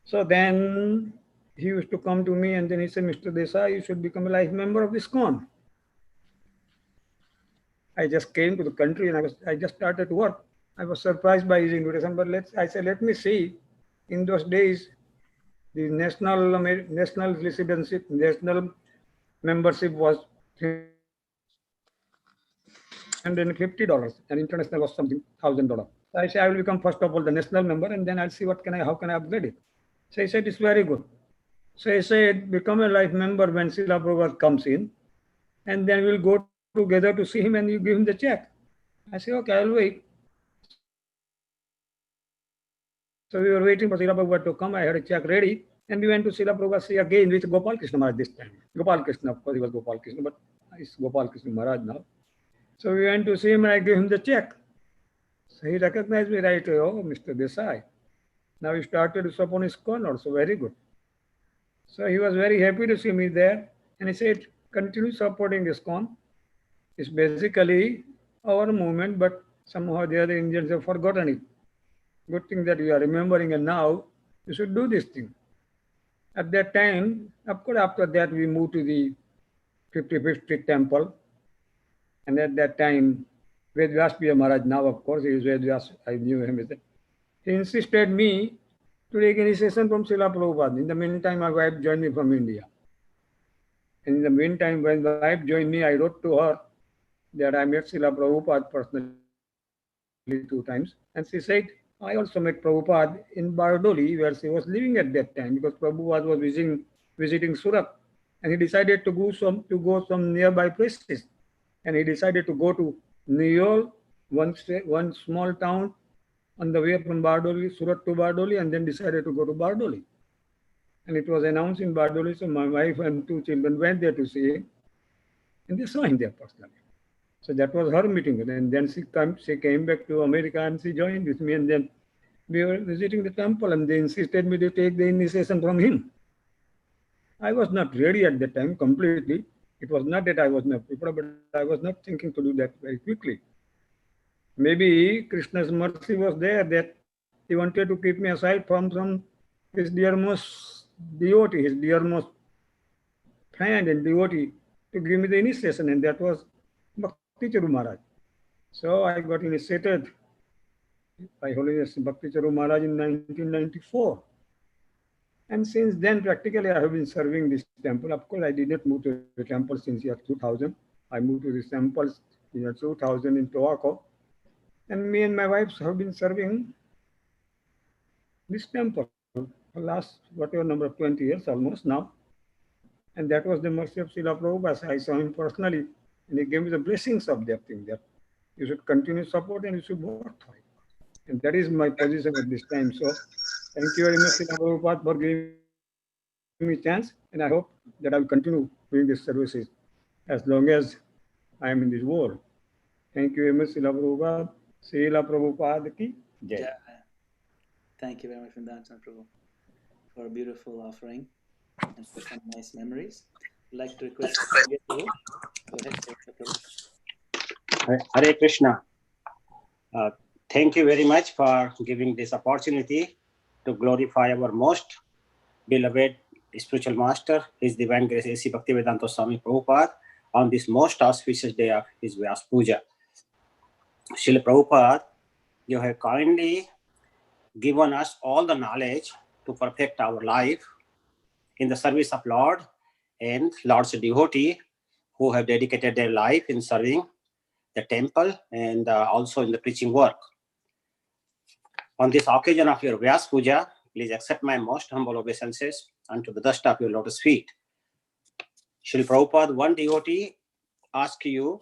So then he used to come to me and then he said, Mr. Desai, you should become a life member of ISKCON. I just came to the country and I just started to work. I was surprised by his invitation, but I said, let me see. In those days, the national membership was $350 and international was something $1,000. I said, I will become first of all the national member and then I'll see how can I upgrade it. So he said, it's very good. So he said, become a life member when Srila Prabhupada comes in, and then we'll go together to see him and you give him the check. I said, okay, I'll wait. So we were waiting for Srila Prabhupada to come. I had a check ready, and we went to Srila Prabhupada again with Gopal Krishna Maharaj this time. Gopal Krishna, of course, he was Gopal Krishna, but it's Gopal Krishna Maharaj now. So we went to see him and I gave him the check. So he recognized me right away. Oh, Mr. Desai. Now he started to support ISKCON also. Very good. So he was very happy to see me there. And he said, continue supporting ISKCON. It's basically our movement, but somehow the other Indians have forgotten it. Good thing that we are remembering, and now you should do this thing. At that time, of course, after that, we moved to the 55th Street Temple. And at that time, Vyasa Maharaj, now of course, he is Vyasa, I knew him. He insisted me to take initiation from Srila Prabhupada. In the meantime, my wife joined me from India. And in the meantime, when my wife joined me, I wrote to her that I met Srila Prabhupada personally 2 times. And she said, I also met Prabhupada in Bardoli, where she was living at that time, because Prabhupada was visiting Surat. And he decided to go some nearby places. And he decided to go to Niyol, one small town on the way from Bardoli, Surat to Bardoli, and then decided to go to Bardoli. And it was announced in Bardoli, so my wife and 2 children went there to see him, and they saw him there personally. So that was her meeting. And then she came back to America and she joined with me, and then we were visiting the temple, and they insisted me to take the initiation from him. I was not ready at that time completely. It was not that I was not prepared, but I was not thinking to do that very quickly. Maybe Krishna's mercy was there that he wanted to keep me aside from his dearmost devotee, his dearmost friend and devotee, to give me the initiation, and that was Bhakti Charu Maharaj. So I got initiated by Holiness Bhakti Charu Maharaj in 1994. And since then, practically, I have been serving this temple. Of course, I did not move to the temple since year 2000. I moved to this temple in year 2000 in Towaco. And me and my wife have been serving this temple for the last, whatever number of 20 years almost now. And that was the mercy of Srila Prabhupada. I saw him personally, and he gave me the blessings of that thing, that you should continue support and you should work for it. And that is my position at this time. So thank you very much, Srila Prabhupada, for giving me a chance. And I hope that I will continue doing these services as long as I am in this world. Thank you very much, Srila Prabhupada. Srila Prabhupada ki Jai. Yeah. Thank you very much, Vrindavan Prabhu, for a beautiful offering and for some nice memories. I'd like to request you. Go ahead, Prabhu. Hare Krishna. Thank you very much for giving this opportunity to glorify our most beloved spiritual master, His Divine Grace A.C. Bhaktivedanta Swami Prabhupada, on this most auspicious day of his Vyasa Puja. Srila Prabhupada, you have kindly given us all the knowledge to perfect our life in the service of Lord and Lord's devotee who have dedicated their life in serving the temple and also in the preaching work. On this occasion of your Vyasa Puja, please accept my most humble obeisances unto the dust of your lotus feet. Srila Prabhupada, one devotee asked you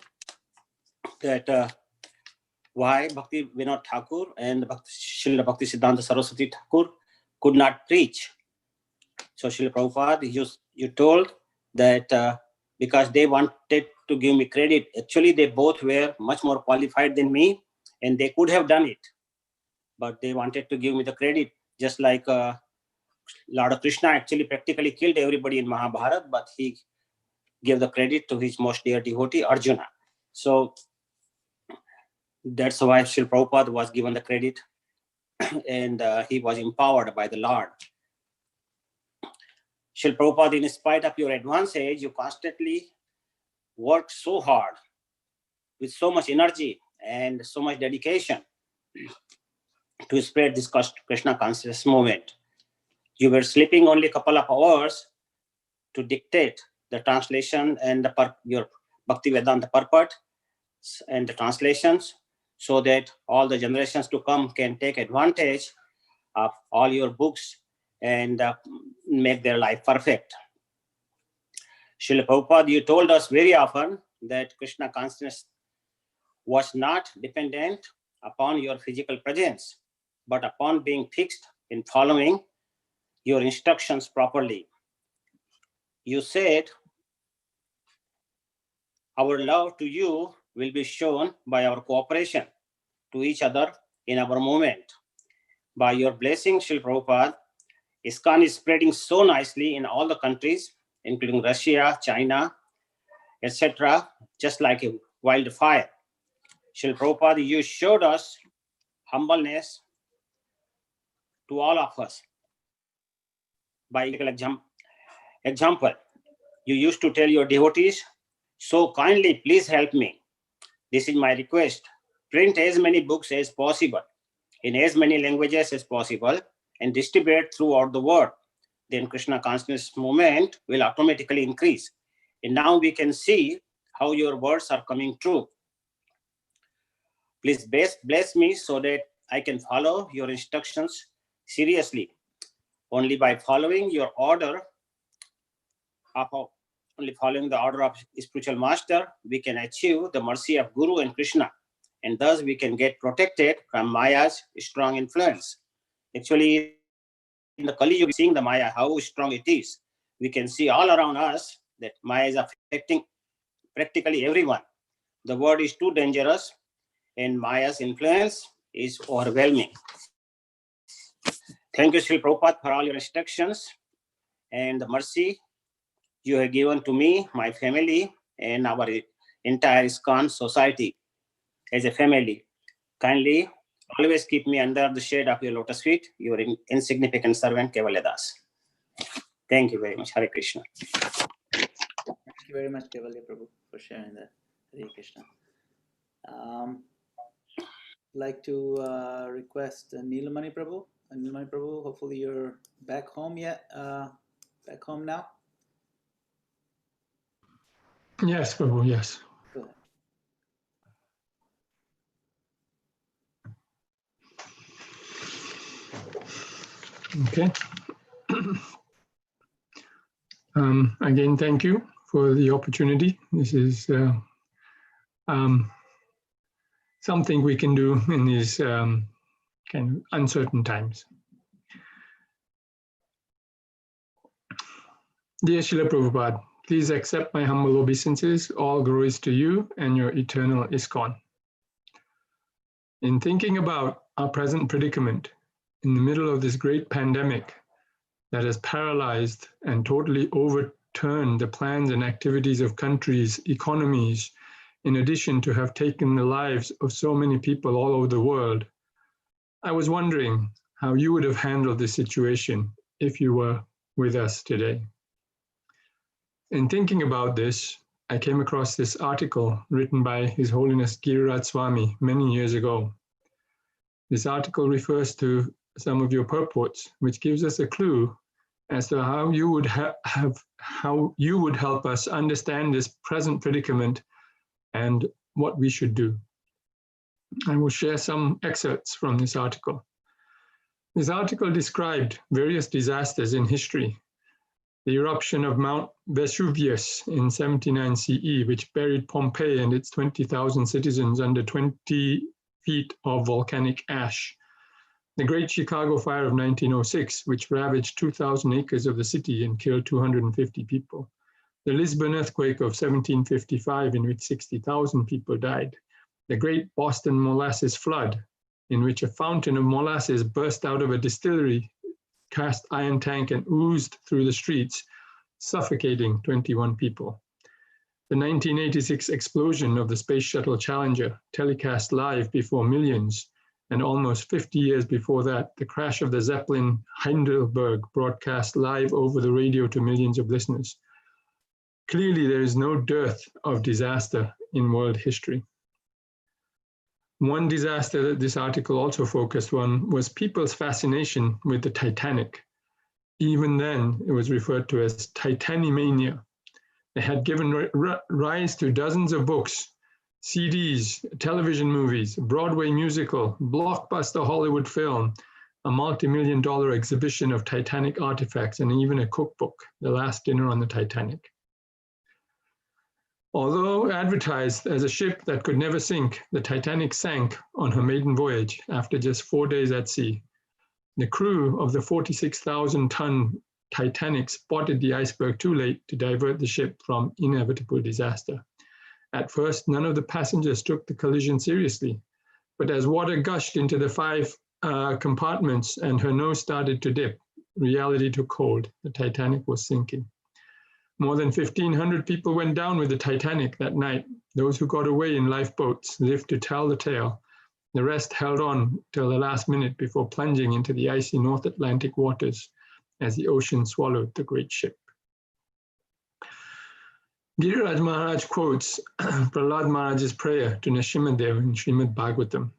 that why Bhakti Vinod Thakur and Srila Bhakti Siddhanta Saraswati Thakur could not preach. So Srila Prabhupada, you told that because they wanted to give me credit. Actually, they both were much more qualified than me, and they could have done it. But they wanted to give me the credit, just like Lord Krishna actually practically killed everybody in Mahabharata, but he gave the credit to his most dear devotee, Arjuna. So that's why Srila Prabhupada was given the credit, and he was empowered by the Lord Srila Prabhupada, in spite of your advanced age, you constantly work so hard with so much energy and so much dedication to spread this Krishna consciousness movement. You were sleeping only a couple of hours to dictate the translation and your Bhakti Vedanta purport and the translations, so that all the generations to come can take advantage of all your books and make their life perfect. Srila Prabhupada, you told us very often that Krishna consciousness was not dependent upon your physical presence, but upon being fixed in following your instructions properly. You said, our love to you will be shown by our cooperation to each other in our movement. By your blessing, Srila Prabhupada, ISKCON is spreading so nicely in all the countries, including Russia, China, etc., just like a wildfire. Srila Prabhupada, you showed us humbleness to all of us. By example, you used to tell your devotees, so kindly, please help me. This is my request. Print as many books as possible, in as many languages as possible, and distribute throughout the world. Then Krishna consciousness movement will automatically increase. And now we can see how your words are coming true. Please bless me so that I can follow your instructions seriously. Only by following your order, only following the order of spiritual master, we can achieve the mercy of Guru and Krishna. And thus we can get protected from Maya's strong influence. Actually, in the Kali Yuga, seeing the Maya, how strong it is, we can see all around us that Maya is affecting practically everyone. The world is too dangerous and Maya's influence is overwhelming. Thank you, Srila Prabhupada, for all your instructions and the mercy you have given to me, my family, and our entire ISKCON society as a family. Kindly always keep me under the shade of your lotus feet, your insignificant servant, Kevalyadas. Thank you very much. Hare Krishna. Thank you very much, Kevalya Prabhu, for sharing that. Hare Krishna. Like to request Nilamani Prabhu. Nilamani Prabhu, hopefully you're back home yet. Back home now? Yes, Prabhu, yes. Go ahead. Okay. Again, thank you for the opportunity. This is something we can do in these kind of uncertain times. Dear Srila Prabhupada, please accept my humble obeisances. All glories to you and your eternal ISKCON. In thinking about our present predicament in the middle of this great pandemic that has paralyzed and totally overturned the plans and activities of countries, economies, in addition to have taken the lives of so many people all over the world, I was wondering how you would have handled this situation if you were with us today. In thinking about this, I came across this article written by His Holiness Giriraj Swami many years ago. This article refers to some of your purports, which gives us a clue as to how you would help us understand this present predicament and what we should do. I will share some excerpts from this article. This article described various disasters in history. The eruption of Mount Vesuvius in 79 CE, which buried Pompeii and its 20,000 citizens under 20 feet of volcanic ash. The Great Chicago Fire of 1906, which ravaged 2,000 acres of the city and killed 250 people. The Lisbon earthquake of 1755, in which 60,000 people died. The Great Boston Molasses Flood, in which a fountain of molasses burst out of a distillery cast iron tank and oozed through the streets, suffocating 21 people. The 1986 explosion of the Space Shuttle Challenger, telecast live before millions and almost 50 years before that, the crash of the Zeppelin Heidelberg broadcast live over the radio to millions of listeners. Clearly, there is no dearth of disaster in world history. One disaster that this article also focused on was people's fascination with the Titanic. Even then, it was referred to as Titanimania. It had given rise to dozens of books, CDs, television movies, Broadway musical, blockbuster Hollywood film, a multi-million-dollar exhibition of Titanic artifacts, and even a cookbook, The Last Dinner on the Titanic. Although advertised as a ship that could never sink, the Titanic sank on her maiden voyage after just 4 days at sea. The crew of the 46,000-ton Titanic spotted the iceberg too late to divert the ship from inevitable disaster. At first, none of the passengers took the collision seriously, but as water gushed into the 5 compartments and her nose started to dip, reality took hold. The Titanic was sinking. More than 1,500 people went down with the Titanic that night. Those who got away in lifeboats lived to tell the tale. The rest held on till the last minute before plunging into the icy North Atlantic waters as the ocean swallowed the great ship. Giriraj Maharaj quotes Prahlad Maharaj's prayer to Nrsimhadev in Srimad Bhagavatam.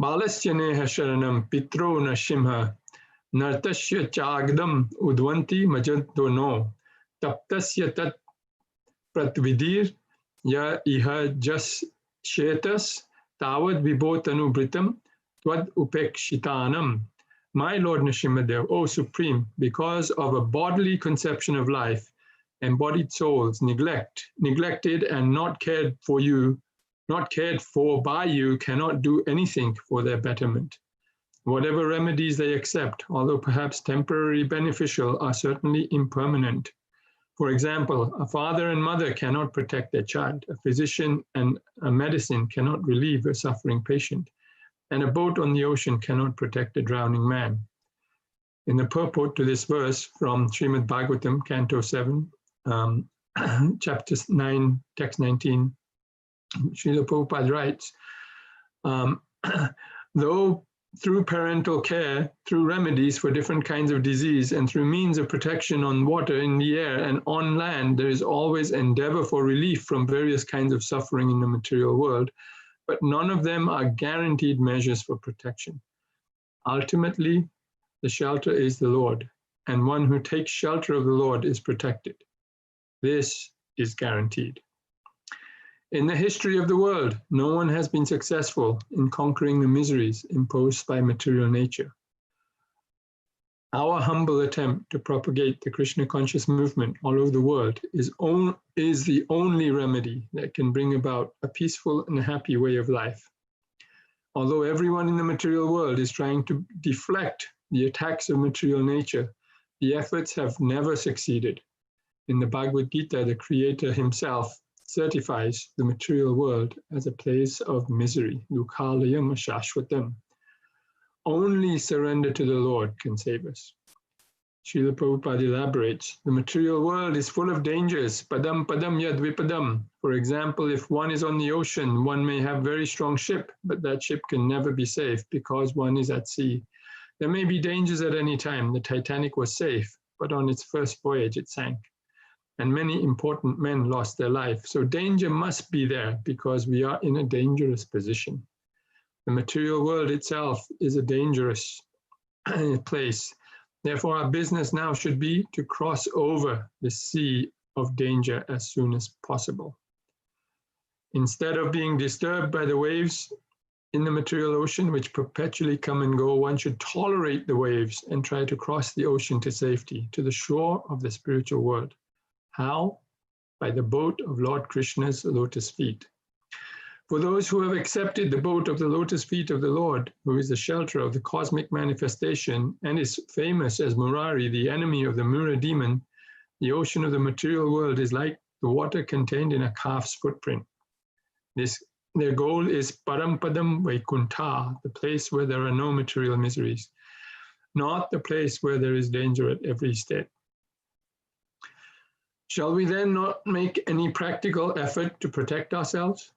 Balasya neha sharanam pitro Nrsimha nartasya chagdam udvanti majaddono taptasya tat pratvidir ya iha jas shetas tavad vibhotanu tvad upekshitanam. My Lord Nrsimhadev, O Supreme, because of a bodily conception of life, embodied souls neglected and not cared for by you, cannot do anything for their betterment. Whatever remedies they accept, although perhaps temporarily beneficial, are certainly impermanent. For example, a father and mother cannot protect their child. A physician and a medicine cannot relieve a suffering patient. And a boat on the ocean cannot protect a drowning man. In the purport to this verse from Srimad Bhagavatam, Canto 7, Chapter 9, Text 19, Srila Prabhupada writes, though through parental care, through remedies for different kinds of disease, and through means of protection on water, in the air, and on land, there is always endeavor for relief from various kinds of suffering in the material world, but none of them are guaranteed measures for protection. Ultimately, the shelter is the Lord, and one who takes shelter of the Lord is protected. This is guaranteed. In the history of the world, no one has been successful in conquering the miseries imposed by material nature. Our humble attempt to propagate the Krishna conscious movement all over the world is the only remedy that can bring about a peaceful and happy way of life. Although everyone in the material world is trying to deflect the attacks of material nature, the efforts have never succeeded. In the Bhagavad Gita, the Creator himself certifies the material world as a place of misery. Dukhalayam ashashvatam. Only surrender to the Lord can save us. Srila Prabhupada elaborates, the material world is full of dangers. Padam padam yad vipadam. For example, if one is on the ocean, one may have a very strong ship, but that ship can never be safe because one is at sea. There may be dangers at any time. The Titanic was safe, but on its first voyage it sank. And many important men lost their life. So danger must be there because we are in a dangerous position. The material world itself is a dangerous place. Therefore, our business now should be to cross over the sea of danger as soon as possible. Instead of being disturbed by the waves in the material ocean, which perpetually come and go, one should tolerate the waves and try to cross the ocean to safety, to the shore of the spiritual world. How? By the boat of Lord Krishna's lotus feet. For those who have accepted the boat of the lotus feet of the Lord, who is the shelter of the cosmic manifestation and is famous as Murari, the enemy of the Mura demon, the ocean of the material world is like the water contained in a calf's footprint. Their goal is Parampadam Vaikuntha, the place where there are no material miseries, not the place where there is danger at every step. Shall we then not make any practical effort to protect ourselves?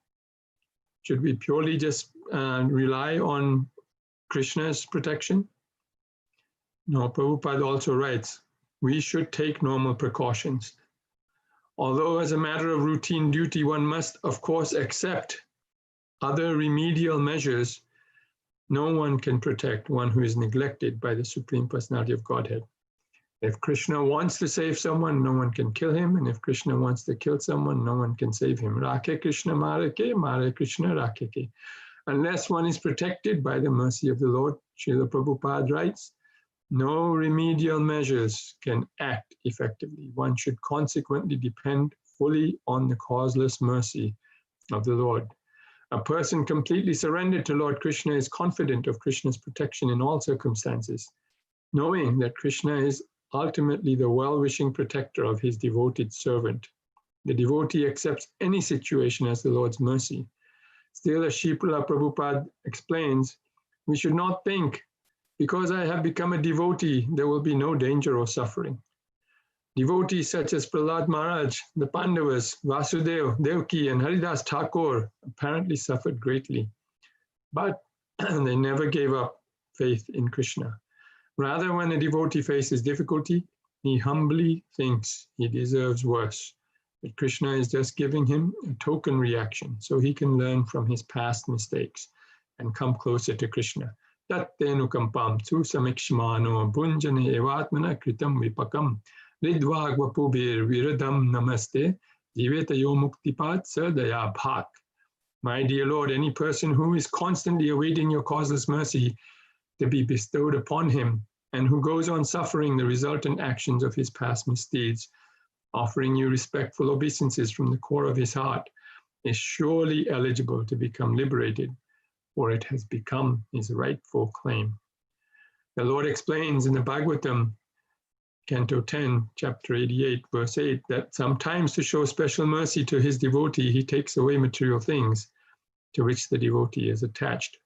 Should we purely just rely on Krishna's protection? No, Prabhupada also writes, we should take normal precautions. Although as a matter of routine duty, one must, of course, accept other remedial measures, no one can protect one who is neglected by the Supreme Personality of Godhead. If Krishna wants to save someone, no one can kill him. And if Krishna wants to kill someone, no one can save him. Rakhe Krishna Mareke, Mare Krishna Rakeke. Unless one is protected by the mercy of the Lord, Srila Prabhupada writes, no remedial measures can act effectively. One should consequently depend fully on the causeless mercy of the Lord. A person completely surrendered to Lord Krishna is confident of Krishna's protection in all circumstances, knowing that Krishna is ultimately the well-wishing protector of his devoted servant. The devotee accepts any situation as the Lord's mercy. Still, as Srila Prabhupada explains, we should not think, because I have become a devotee, there will be no danger or suffering. Devotees such as Prahlad Maharaj, the Pandavas, Vasudeva, Devaki, and Haridas Thakur apparently suffered greatly, but they never gave up faith in Krishna. Rather, when a devotee faces difficulty, he humbly thinks he deserves worse, that Krishna is just giving him a token reaction so he can learn from his past mistakes and come closer to Krishna. Tattenukampam tu samikshmano bhunjane evatmana kritam vipakam ridvagvapubir viradam namaste jivetayo muktipat sadaya bhak. My dear Lord, any person who is constantly awaiting your causeless mercy to be bestowed upon him, and who goes on suffering the resultant actions of his past misdeeds, offering you respectful obeisances from the core of his heart, is surely eligible to become liberated, for it has become his rightful claim. The Lord explains in the Bhagavatam, Canto 10, Chapter 88, verse 8, that sometimes to show special mercy to his devotee, he takes away material things to which the devotee is attached.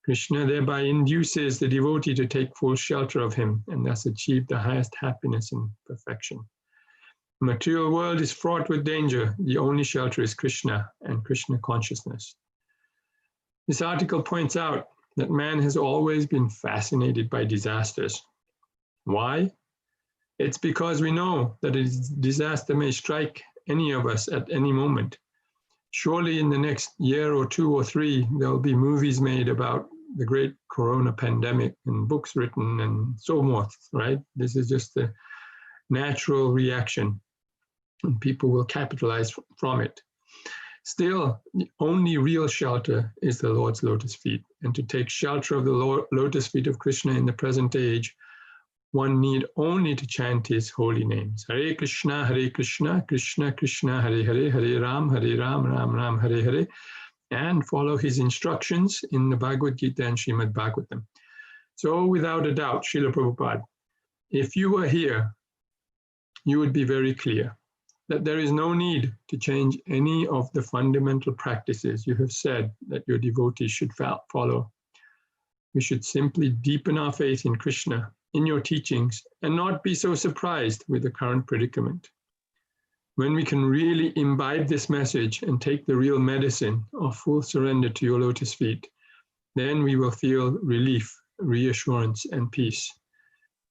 Krishna thereby induces the devotee to take full shelter of him and thus achieve the highest happiness and perfection. The material world is fraught with danger. The only shelter is Krishna and Krishna consciousness. This article points out that man has always been fascinated by disasters. Why? It's because we know that a disaster may strike any of us at any moment. Surely in the next year or 2 or 3, there will be movies made about the great corona pandemic and books written and so forth, right? This is just a natural reaction and people will capitalize from it. Still, the only real shelter is the Lord's lotus feet. And to take shelter of the lotus feet of Krishna in the present age, one need only to chant his holy names. Hare Krishna, Krishna Krishna, Hare Hare, Hare Ram, Ram Ram, Hare Hare, and follow his instructions in the Bhagavad Gita and Srimad Bhagavatam. So without a doubt, Srila Prabhupada, if you were here, you would be very clear that there is no need to change any of the fundamental practices you have said that your devotees should follow. We should simply deepen our faith in Krishna, in your teachings, and not be so surprised with the current predicament. When we can really imbibe this message and take the real medicine of full surrender to your lotus feet, then we will feel relief, reassurance, and peace,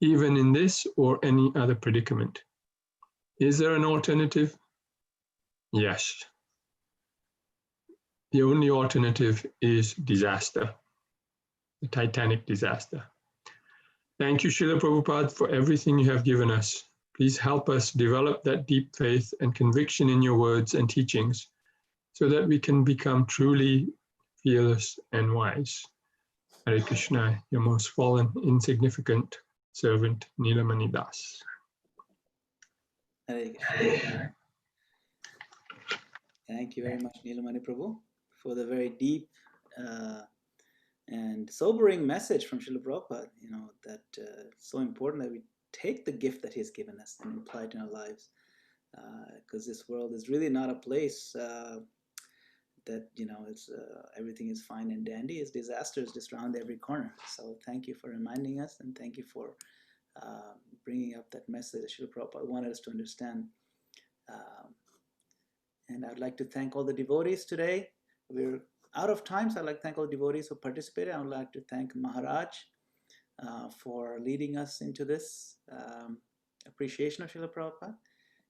even in this or any other predicament. Is there an alternative? Yes. The only alternative is disaster, the Titanic disaster. Thank you, Srila Prabhupada, for everything you have given us. Please help us develop that deep faith and conviction in your words and teachings so that we can become truly fearless and wise. Hare Krishna, your most fallen, insignificant servant, Nilamani Das. Hare Krishna. Thank you very much, Nilamani Prabhu, for the very deep and sobering message from Srila Prabhupada, that it's so important that we take the gift that he has given us and apply it in our lives, because this world is really not a place that, it's everything is fine and dandy. It's disasters just around every corner. So thank you for reminding us, and thank you for bringing up that message that Srila Prabhupada wanted us to understand. And I'd like to thank all the devotees today. We're out of time, so I'd like to thank all the devotees who participated. I would like to thank Maharaj for leading us into this appreciation of Srila Prabhupada.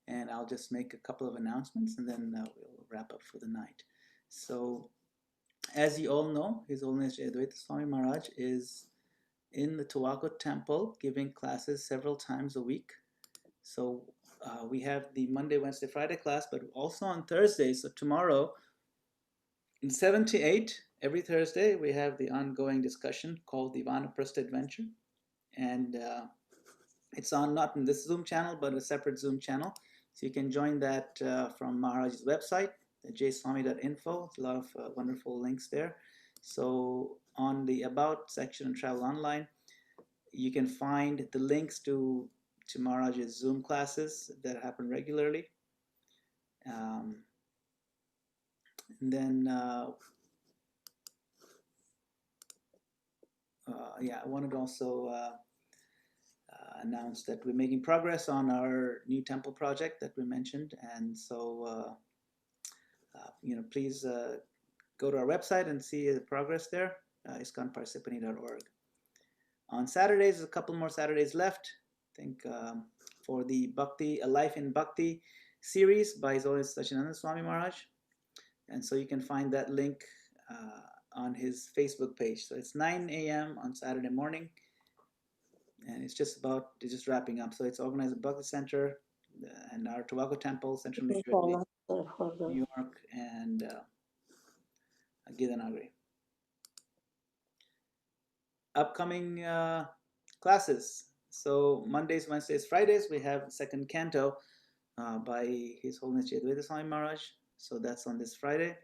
And I'll just make a couple of announcements and then we'll wrap up for the night. So, as you all know, His Holiness Jayadvaita Swami Maharaj is in the Towaco temple giving classes several times a week. So we have the Monday, Wednesday, Friday class, but also on Thursday. So tomorrow, in 7 to 8, every Thursday, we have the ongoing discussion called the Vanaprastha Adventure. And it's on not in this Zoom channel, but a separate Zoom channel. So you can join that from Maharaj's website, jswami.info. There's a lot of wonderful links there. So on the About section and Travel Online, you can find the links to Maharaj's Zoom classes that happen regularly. And then, I wanted to also announce that we're making progress on our new temple project that we mentioned. And so, please go to our website and see the progress there, ISKCONParsippany.org. On Saturdays, there's a couple more Saturdays left, I think, for the Bhakti, A Life in Bhakti series by His Holiness Sachinanda Swami Maharaj. And so you can find that link on his Facebook page. So it's 9 a.m. on Saturday morning. And it's just wrapping up. So it's organized at Bhakti Center and our Towaco Temple, Central New Jersey, New York, and Gidanagari. Upcoming classes. So Mondays, Wednesdays, Fridays, we have the second canto by His Holiness Jayadvaita Swami Maharaj. So that's on this Friday.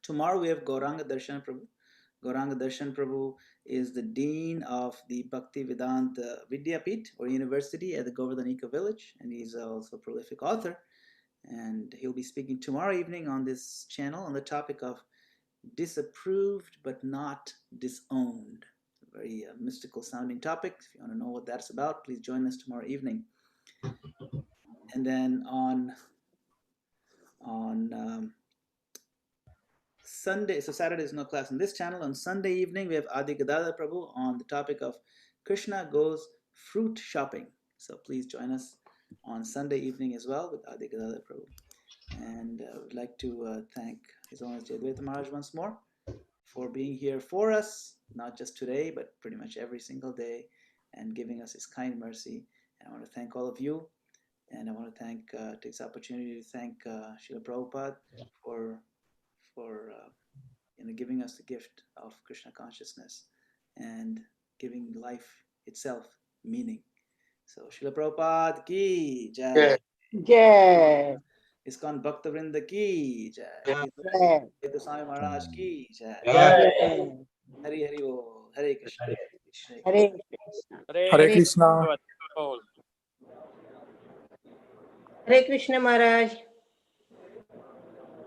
Tomorrow we have Gauranga Darshan Prabhu. Gauranga Darshan Prabhu is the Dean of the Bhakti Vedanta Vidyapit or University at the Govardhanika village, and he's also a prolific author. And he'll be speaking tomorrow evening on this channel on the topic of disapproved but not disowned. A very mystical sounding topic. If you want to know what that's about, please join us tomorrow evening. And then on Sunday, so Saturday is no class on this channel. On Sunday evening, we have Adi Gadadhar Prabhu on the topic of Krishna goes fruit shopping. So please join us on Sunday evening as well with Adi Gadadhar Prabhu. And I would like to thank His Holiness Jayadvaita Maharaj once more for being here for us, not just today, but pretty much every single day, and giving us His kind mercy. And I want to thank all of you. And I want to take this opportunity to thank Srila Prabhupada for giving us the gift of Krishna consciousness and giving life itself meaning. So Srila Prabhupada ki jai. Jai. ISKCON Bhakta Vrinda ki jai. Jayadvaita Swami Maharaj ki jai. Hari Hari Bol. Hare Krishna. Hare Hare Krishna. Hare Krishna Maharaj.